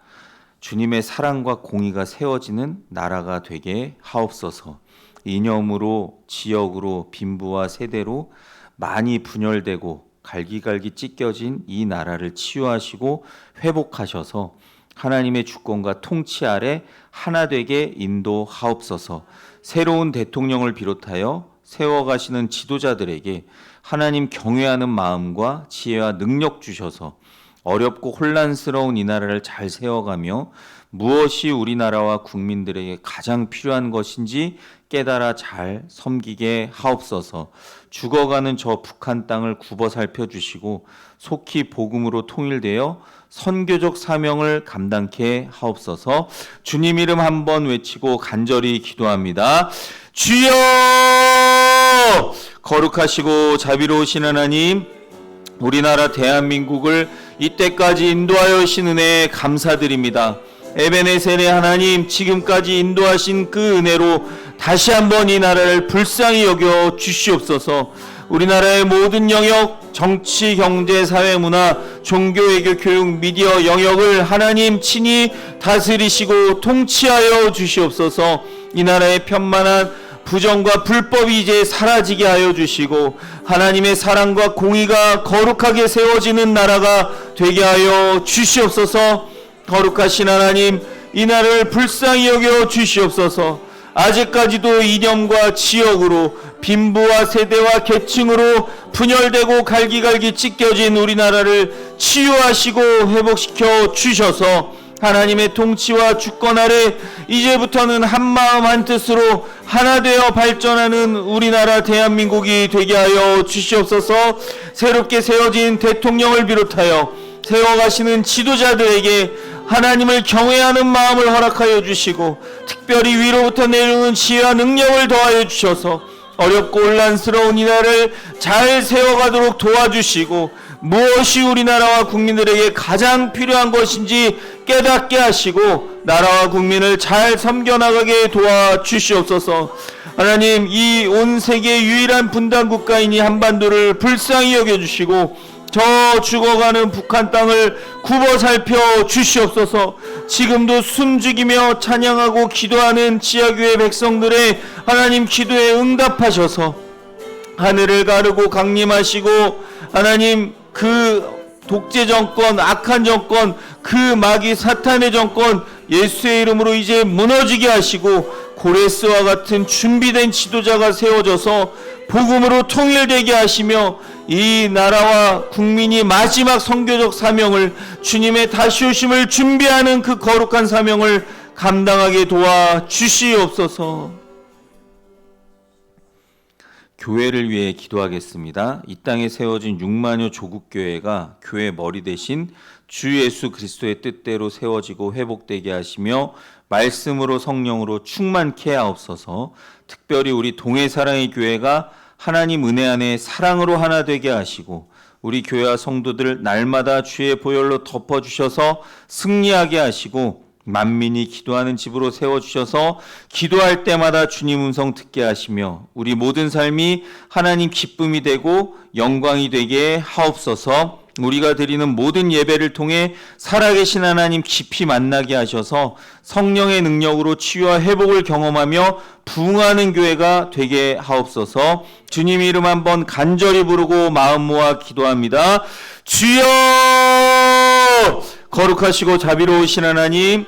주님의 사랑과 공의가 세워지는 나라가 되게 하옵소서. 이념으로, 지역으로, 빈부와 세대로 많이 분열되고 갈기갈기 찢겨진 이 나라를 치유하시고 회복하셔서 하나님의 주권과 통치 아래 하나 되게 인도하옵소서. 새로운 대통령을 비롯하여 세워가시는 지도자들에게 하나님 경외하는 마음과 지혜와 능력 주셔서 어렵고 혼란스러운 이 나라를 잘 세워가며 무엇이 우리나라와 국민들에게 가장 필요한 것인지 깨달아 잘 섬기게 하옵소서. 죽어가는 저 북한 땅을 굽어 살펴주시고 속히 복음으로 통일되어 선교적 사명을 감당케 하옵소서. 주님 이름 한번 외치고 간절히 기도합니다. 주여! 거룩하시고 자비로우신 하나님, 우리나라 대한민국을 이때까지 인도하여 주신 은혜에 감사드립니다. 에베네셀의 하나님, 지금까지 인도하신 그 은혜로 다시 한번 이 나라를 불쌍히 여겨 주시옵소서. 우리나라의 모든 영역, 정치, 경제, 사회, 문화, 종교, 외교, 교육, 미디어 영역을 하나님 친히 다스리시고 통치하여 주시옵소서. 이 나라의 편만한 부정과 불법이 이제 사라지게 하여 주시고 하나님의 사랑과 공의가 거룩하게 세워지는 나라가 되게 하여 주시옵소서. 거룩하신 하나님, 이 나라를 불쌍히 여겨 주시옵소서. 아직까지도 이념과 지역으로 빈부와 세대와 계층으로 분열되고 갈기갈기 찢겨진 우리나라를 치유하시고 회복시켜 주셔서 하나님의 통치와 주권 아래 이제부터는 한마음 한뜻으로 하나 되어 발전하는 우리나라 대한민국이 되게 하여 주시옵소서. 새롭게 세워진 대통령을 비롯하여 세워가시는 지도자들에게 하나님을 경외하는 마음을 허락하여 주시고 특별히 위로부터 내려오는 지혜와 능력을 더하여 주셔서 어렵고 혼란스러운 이 나라를 잘 세워가도록 도와주시고 무엇이 우리나라와 국민들에게 가장 필요한 것인지 깨닫게 하시고 나라와 국민을 잘 섬겨나가게 도와주시옵소서. 하나님, 이 온 세계 유일한 분단 국가인 이 한반도를 불쌍히 여겨주시고 저 죽어가는 북한 땅을 굽어 살펴 주시옵소서. 지금도 숨죽이며 찬양하고 기도하는 지하교회 백성들의 하나님 기도에 응답하셔서 하늘을 가르고 강림하시고 하나님 그 독재 정권, 악한 정권, 그 마귀 사탄의 정권 예수의 이름으로 이제 무너지게 하시고 고레스와 같은 준비된 지도자가 세워져서 복음으로 통일되게 하시며 이 나라와 국민이 마지막 선교적 사명을 주님의 다시 오심을 준비하는 그 거룩한 사명을 감당하게 도와주시옵소서. 교회를 위해 기도하겠습니다. 이 땅에 세워진 6만여 조국교회가 교회 머리 대신 주 예수 그리스도의 뜻대로 세워지고 회복되게 하시며 말씀으로 성령으로 충만케 하옵소서. 특별히 우리 동해사랑의 교회가 하나님 은혜 안에 사랑으로 하나 되게 하시고 우리 교회와 성도들 날마다 주의 보혈로 덮어주셔서 승리하게 하시고 만민이 기도하는 집으로 세워주셔서 기도할 때마다 주님 음성 듣게 하시며 우리 모든 삶이 하나님 기쁨이 되고 영광이 되게 하옵소서. 우리가 드리는 모든 예배를 통해 살아계신 하나님 깊이 만나게 하셔서 성령의 능력으로 치유와 회복을 경험하며 부흥하는 교회가 되게 하옵소서. 주님 이름 한번 간절히 부르고 마음 모아 기도합니다. 주여! 거룩하시고 자비로우신 하나님,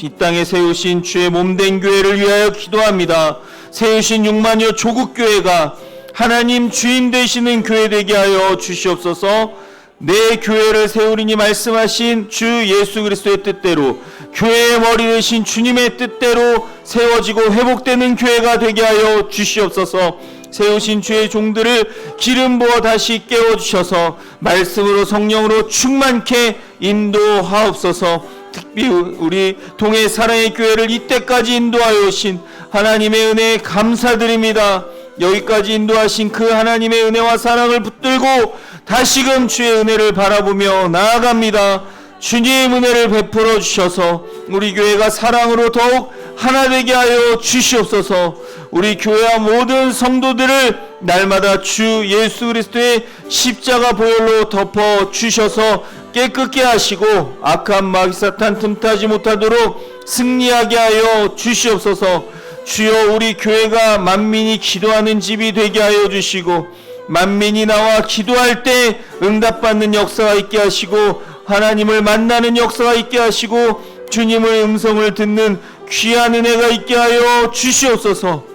이 땅에 세우신 주의 몸된 교회를 위하여 기도합니다. 세우신 6만여 조국교회가 하나님 주인 되시는 교회 되게 하여 주시옵소서. 내 교회를 세우리니 말씀하신 주 예수 그리스도의 뜻대로 교회의 머리 되신 주님의 뜻대로 세워지고 회복되는 교회가 되게 하여 주시옵소서. 세우신 주의 종들을 기름 부어 다시 깨워주셔서 말씀으로 성령으로 충만케 인도하옵소서. 특히 우리 동해 사랑의 교회를 이때까지 인도하여 오신 하나님의 은혜에 감사드립니다. 여기까지 인도하신 그 하나님의 은혜와 사랑을 붙들고 다시금 주의 은혜를 바라보며 나아갑니다. 주님 은혜를 베풀어 주셔서 우리 교회가 사랑으로 더욱 하나 되게 하여 주시옵소서. 우리 교회와 모든 성도들을 날마다 주 예수 그리스도의 십자가 보혈로 덮어 주셔서 깨끗게 하시고 악한 마귀 사탄 틈타지 못하도록 승리하게 하여 주시옵소서. 주여, 우리 교회가 만민이 기도하는 집이 되게 하여 주시고 만민이 나와 기도할 때 응답받는 역사가 있게 하시고 하나님을 만나는 역사가 있게 하시고 주님의 음성을 듣는 귀한 은혜가 있게 하여 주시옵소서.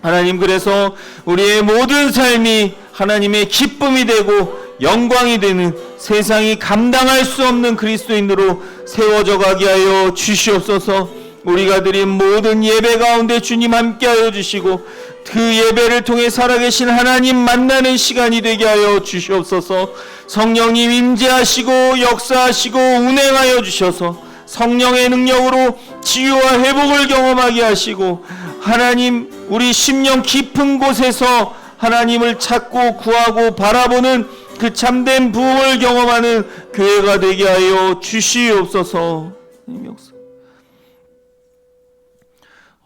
하나님, 그래서 우리의 모든 삶이 하나님의 기쁨이 되고 영광이 되는 세상이 감당할 수 없는 그리스도인으로 세워져 가게 하여 주시옵소서. 우리가 드린 모든 예배 가운데 주님 함께하여 주시고 그 예배를 통해 살아계신 하나님 만나는 시간이 되게 하여 주시옵소서. 성령님 임재하시고 역사하시고 운행하여 주셔서 성령의 능력으로 치유와 회복을 경험하게 하시고 하나님, 우리 심령 깊은 곳에서 하나님을 찾고 구하고 바라보는 그 참된 부흥을 경험하는 교회가 되게 하여 주시옵소서.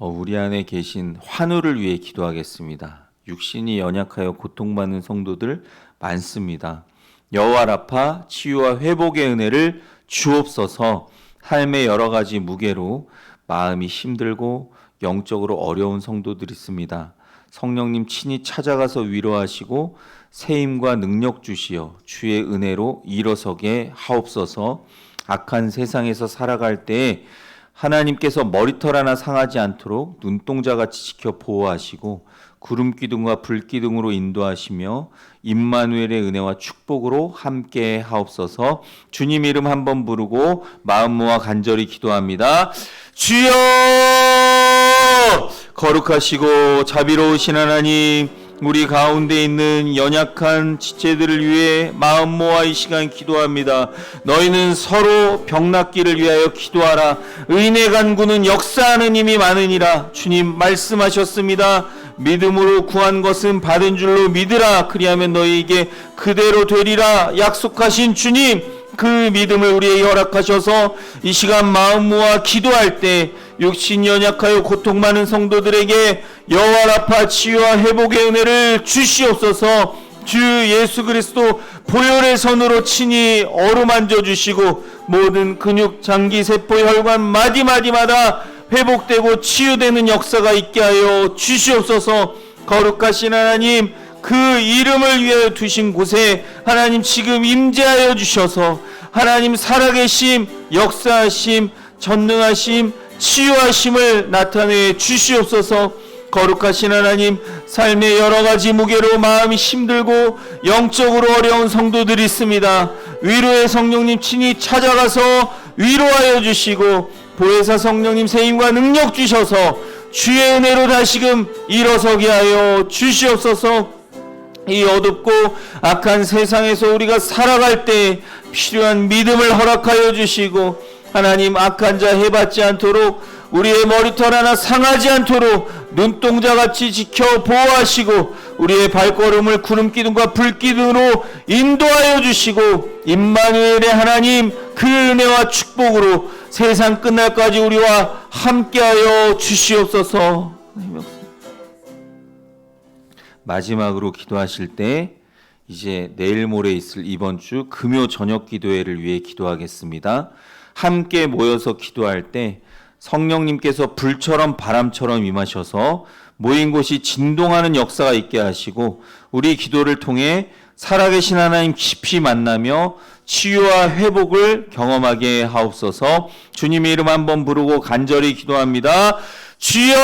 우리 안에 계신 환우를 위해 기도하겠습니다. 육신이 연약하여 고통받는 성도들 많습니다. 여호와 라파 치유와 회복의 은혜를 주옵소서. 삶의 여러 가지 무게로 마음이 힘들고 영적으로 어려운 성도들이 있습니다. 성령님 친히 찾아가서 위로하시고 세임과 능력 주시어 주의 은혜로 일어서게 하옵소서. 악한 세상에서 살아갈 때 하나님께서 머리털 하나 상하지 않도록 눈동자같이 지켜 보호하시고 구름기둥과 불기둥으로 인도하시며 임마누엘의 은혜와 축복으로 함께 하옵소서. 주님 이름 한번 부르고 마음 모아 간절히 기도합니다. 주여! 거룩하시고 자비로우신 하나님, 우리 가운데 있는 연약한 지체들을 위해 마음 모아 이 시간 기도합니다. 너희는 서로 병낫기를 위하여 기도하라. 의인의 간구는 역사하는 힘이 많으니라. 주님 말씀하셨습니다. 믿음으로 구한 것은 받은 줄로 믿으라. 그리하면 너희에게 그대로 되리라. 약속하신 주님, 그 믿음을 우리에게 허락하셔서 이 시간 마음 모아 기도할 때 육신 연약하여 고통 많은 성도들에게 여호와 라파 치유와 회복의 은혜를 주시옵소서. 주 예수 그리스도 보혈의 손으로 친히 어루만져 주시고 모든 근육, 장기, 세포, 혈관 마디마디마다 회복되고 치유되는 역사가 있게 하여 주시옵소서. 거룩하신 하나님, 그 이름을 위하여 두신 곳에 하나님 지금 임재하여 주셔서 하나님 살아계심, 역사하심, 전능하심, 치유하심을 나타내 주시옵소서. 거룩하신 하나님, 삶의 여러 가지 무게로 마음이 힘들고 영적으로 어려운 성도들이 있습니다. 위로의 성령님 친히 찾아가서 위로하여 주시고 보혜사 성령님 세임과 능력 주셔서 주의 은혜로 다시금 일어서게 하여 주시옵소서. 이 어둡고 악한 세상에서 우리가 살아갈 때 필요한 믿음을 허락하여 주시고 하나님, 악한 자 해받지 않도록 우리의 머리털 하나 상하지 않도록 눈동자같이 지켜 보호하시고 우리의 발걸음을 구름기둥과 불기둥으로 인도하여 주시고 임마누엘의 하나님 그 은혜와 축복으로 세상 끝날까지 우리와 함께하여 주시옵소서. 마지막으로 기도하실 때 이제 내일 모레 있을 이번 주 금요 저녁 기도회를 위해 기도하겠습니다. 함께 모여서 기도할 때 성령님께서 불처럼 바람처럼 임하셔서 모인 곳이 진동하는 역사가 있게 하시고 우리 기도를 통해 살아계신 하나님 깊이 만나며 치유와 회복을 경험하게 하옵소서. 주님의 이름 한번 부르고 간절히 기도합니다. 주여!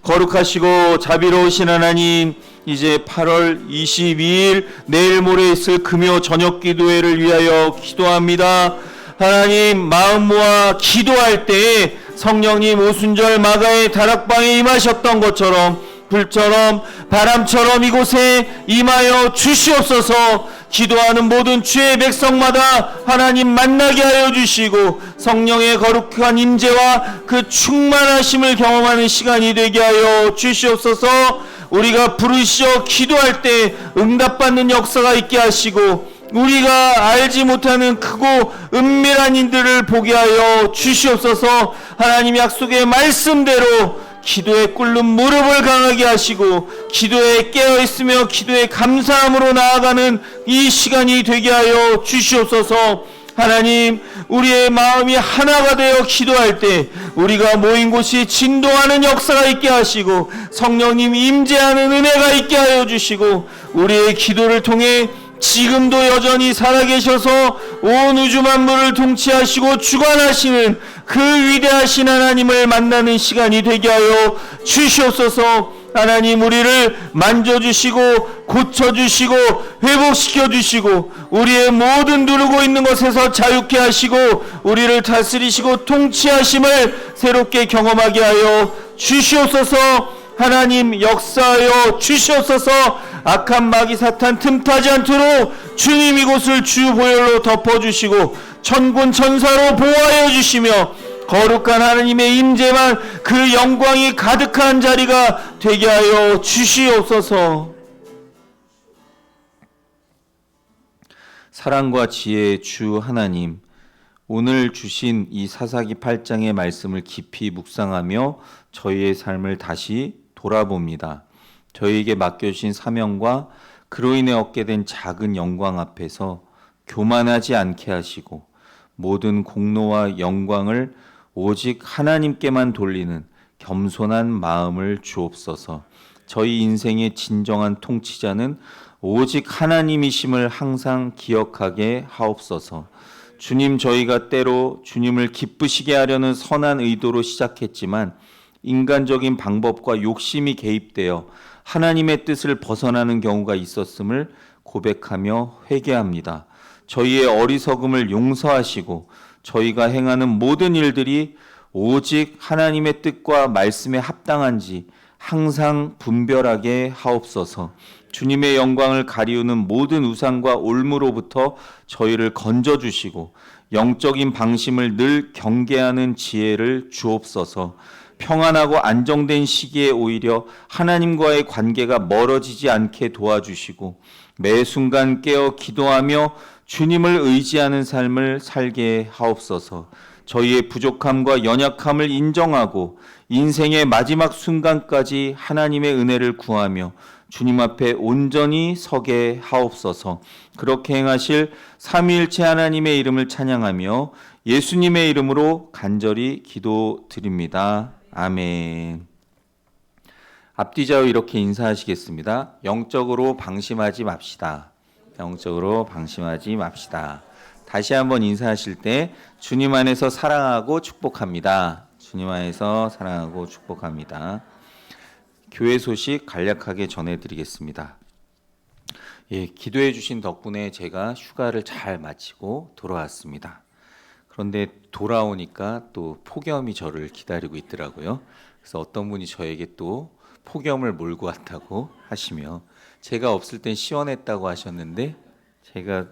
거룩하시고 자비로우신 하나님, 이제 8월 22일 내일 모레 있을 금요 저녁 기도회를 위하여 기도합니다. 하나님, 마음 모아 기도할 때 성령님 오순절 마가의 다락방에 임하셨던 것처럼 불처럼 바람처럼 이곳에 임하여 주시옵소서. 기도하는 모든 주의 백성마다 하나님 만나게 하여 주시고 성령의 거룩한 임재와 그 충만하심을 경험하는 시간이 되게 하여 주시옵소서. 우리가 부르시어 기도할 때 응답받는 역사가 있게 하시고 우리가 알지 못하는 크고 은밀한 일들을 보게 하여 주시옵소서. 하나님 약속의 말씀대로 기도에 꿇는 무릎을 강하게 하시고 기도에 깨어있으며 기도에 감사함으로 나아가는 이 시간이 되게 하여 주시옵소서. 하나님, 우리의 마음이 하나가 되어 기도할 때 우리가 모인 곳이 진동하는 역사가 있게 하시고 성령님 임재하는 은혜가 있게 하여 주시고 우리의 기도를 통해 지금도 여전히 살아계셔서 온 우주 만물을 통치하시고 주관하시는 그 위대하신 하나님을 만나는 시간이 되게 하여 주시옵소서. 하나님, 우리를 만져주시고 고쳐주시고 회복시켜주시고 우리의 모든 누르고 있는 것에서 자유케 하시고 우리를 다스리시고 통치하심을 새롭게 경험하게 하여 주시옵소서. 하나님, 역사하여 주시옵소서. 악한 마귀 사탄 틈타지 않도록 주님 이곳을 주 보혈로 덮어주시고 천군 천사로 보호하여 주시며 거룩한 하나님의 임재만 그 영광이 가득한 자리가 되게 하여 주시옵소서. 사랑과 지혜의 주 하나님, 오늘 주신 이 사사기 8장의 말씀을 깊이 묵상하며 저희의 삶을 다시 돌아봅니다. 저희에게 맡겨주신 사명과 그로 인해 얻게 된 작은 영광 앞에서 교만하지 않게 하시고 모든 공로와 영광을 오직 하나님께만 돌리는 겸손한 마음을 주옵소서. 저희 인생의 진정한 통치자는 오직 하나님이심을 항상 기억하게 하옵소서. 주님, 저희가 때로 주님을 기쁘시게 하려는 선한 의도로 시작했지만 인간적인 방법과 욕심이 개입되어 하나님의 뜻을 벗어나는 경우가 있었음을 고백하며 회개합니다. 저희의 어리석음을 용서하시고 저희가 행하는 모든 일들이 오직 하나님의 뜻과 말씀에 합당한지 항상 분별하게 하옵소서. 주님의 영광을 가리우는 모든 우상과 올무로부터 저희를 건져주시고 영적인 방심을 늘 경계하는 지혜를 주옵소서. 평안하고 안정된 시기에 오히려 하나님과의 관계가 멀어지지 않게 도와주시고 매 순간 깨어 기도하며 주님을 의지하는 삶을 살게 하옵소서. 저희의 부족함과 연약함을 인정하고 인생의 마지막 순간까지 하나님의 은혜를 구하며 주님 앞에 온전히 서게 하옵소서. 그렇게 행하실 삼위일체 하나님의 이름을 찬양하며 예수님의 이름으로 간절히 기도드립니다. 아멘. 앞뒤좌우 이렇게 인사하시겠습니다. 영적으로 방심하지 맙시다. 영적으로 방심하지 맙시다. 다시 한번 인사하실 때 주님 안에서 사랑하고 축복합니다. 주님 안에서 사랑하고 축복합니다. 교회 소식 간략하게 전해드리겠습니다. 기도해 주신 덕분에 제가 휴가를 잘 마치고 돌아왔습니다. 그런데 돌아오니까 또 폭염이 저를 기다리고 있더라고요. 그래서 어떤 분이 저에게 또 폭염을 몰고 왔다고 하시며 제가 없을 땐 시원했다고 하셨는데 제가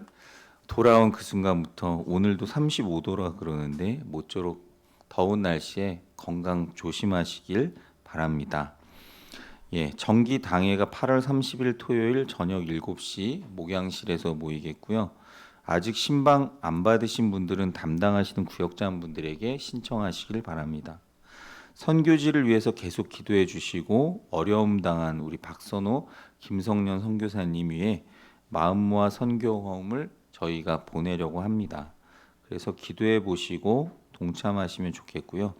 돌아온 그 순간부터 오늘도 35도라 그러는데 모쪼록 더운 날씨에 건강 조심하시길 바랍니다. 정기 당회가 8월 30일 토요일 저녁 7시 목양실에서 모이겠고요. 아직 신방 안 받으신 분들은 담당하시는 구역장분들에게 신청하시길 바랍니다. 선교지를 위해서 계속 기도해 주시고 어려움 당한 우리 박선호, 김성년 선교사님 위해 마음 모아 선교홈을 저희가 보내려고 합니다. 그래서 기도해 보시고 동참하시면 좋겠고요.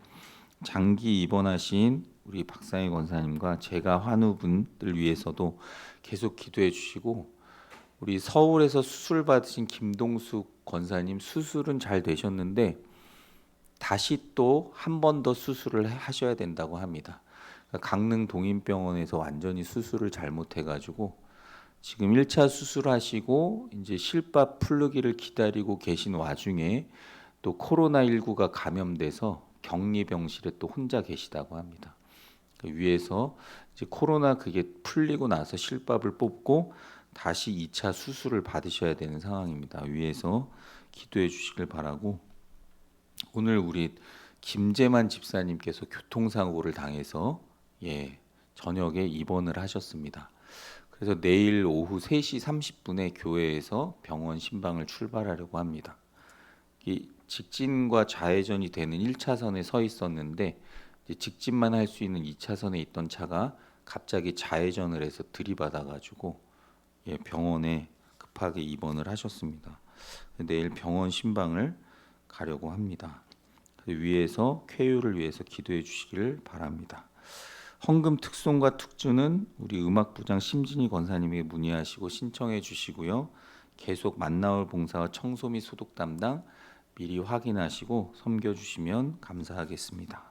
장기 입원하신 우리 박상희 권사님과 제가 환우분들 위해서도 계속 기도해 주시고 우리 서울에서 수술 받으신 김동숙 권사님 수술은 잘 되셨는데 다시 또 한 번 더 수술을 하셔야 된다고 합니다. 강릉 동인병원에서 완전히 수술을 잘못해가지고 지금 1차 수술하시고 이제 실밥 풀르기를 기다리고 계신 와중에 또 코로나19가 감염돼서 격리병실에 또 혼자 계시다고 합니다. 위에서 이제 코로나 그게 풀리고 나서 실밥을 뽑고 다시 2차 수술을 받으셔야 되는 상황입니다. 위에서 기도해 주시길 바라고 오늘 우리 김재만 집사님께서 교통사고를 당해서 저녁에 입원을 하셨습니다. 그래서 내일 오후 3시 30분에 교회에서 병원 신방을 출발하려고 합니다. 이 직진과 좌회전이 되는 1차선에 서 있었는데 이제 직진만 할 수 있는 2차선에 있던 차가 갑자기 좌회전을 해서 들이받아가지고 병원에 급하게 입원을 하셨습니다. 내일 병원 신방을 가려고 합니다. 위에서 쾌유를 위해서 기도해 주시기를 바랍니다. 헌금 특송과 특주는 우리 음악부장 심진희 권사님에게 문의하시고 신청해 주시고요. 계속 만나올 봉사와 청소 및 소독 담당 미리 확인하시고 섬겨주시면 감사하겠습니다.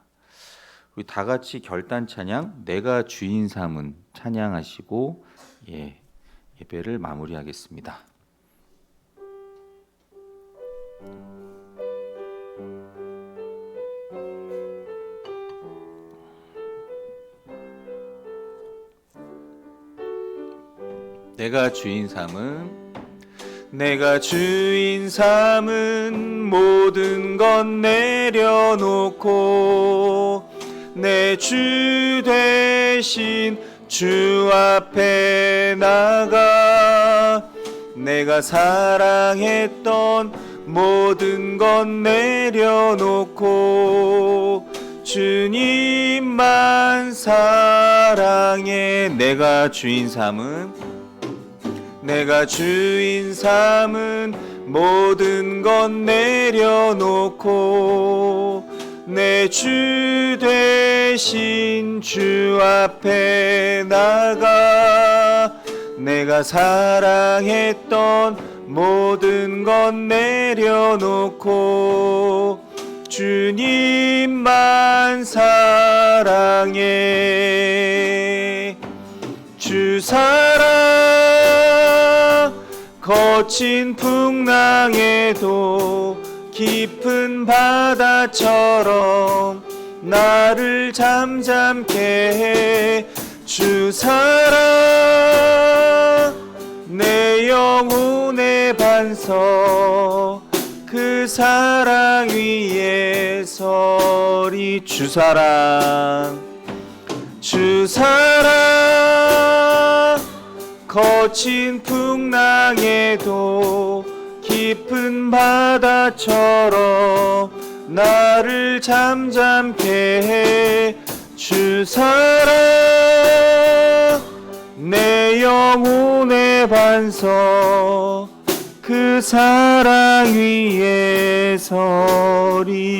우리 다 같이 결단 찬양 내가 주인 삼은 찬양하시고 예배를 마무리하겠습니다. 내가 주인 삼은 모든 것 내려놓고 내 주 대신 주 앞에 나가 내가 사랑했던 모든 것 내려놓고 주님만 사랑해. 내가 주인 삼은 모든 것 내려놓고 내 주 대신 주 앞에 나가 내가 사랑했던 모든 것 내려놓고 주님만 사랑해. 주 사랑 거친 풍랑에도 깊은 바다처럼 나를 잠잠케 해. 주 사랑 내 영혼의 반석 그 사랑 위에 서리. 주 사랑 거친 풍랑에도 깊은 바다처럼 나를 잠잠케 해. 주 사랑 내 영혼의 반석 그 사랑 위에 서리.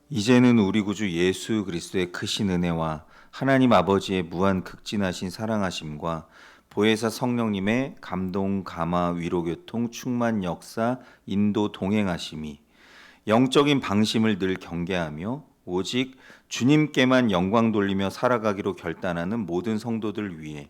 이제는 우리 구주 예수 그리스도의 크신 은혜와 하나님 아버지의 무한 극진하신 사랑하심과 보혜사 성령님의 감동, 감화, 위로, 교통, 충만, 역사, 인도, 동행하심이 영적인 방심을 늘 경계하며 오직 주님께만 영광 돌리며 살아가기로 결단하는 모든 성도들 위해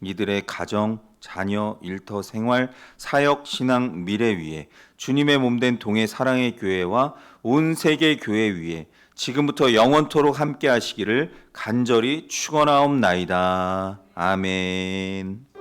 이들의 가정, 자녀, 일터, 생활, 사역, 신앙, 미래 위에 주님의 몸된 동해 사랑의 교회와 온 세계 교회 위에 지금부터 영원토록 함께 하시기를 간절히 축원하옵나이다. 아멘.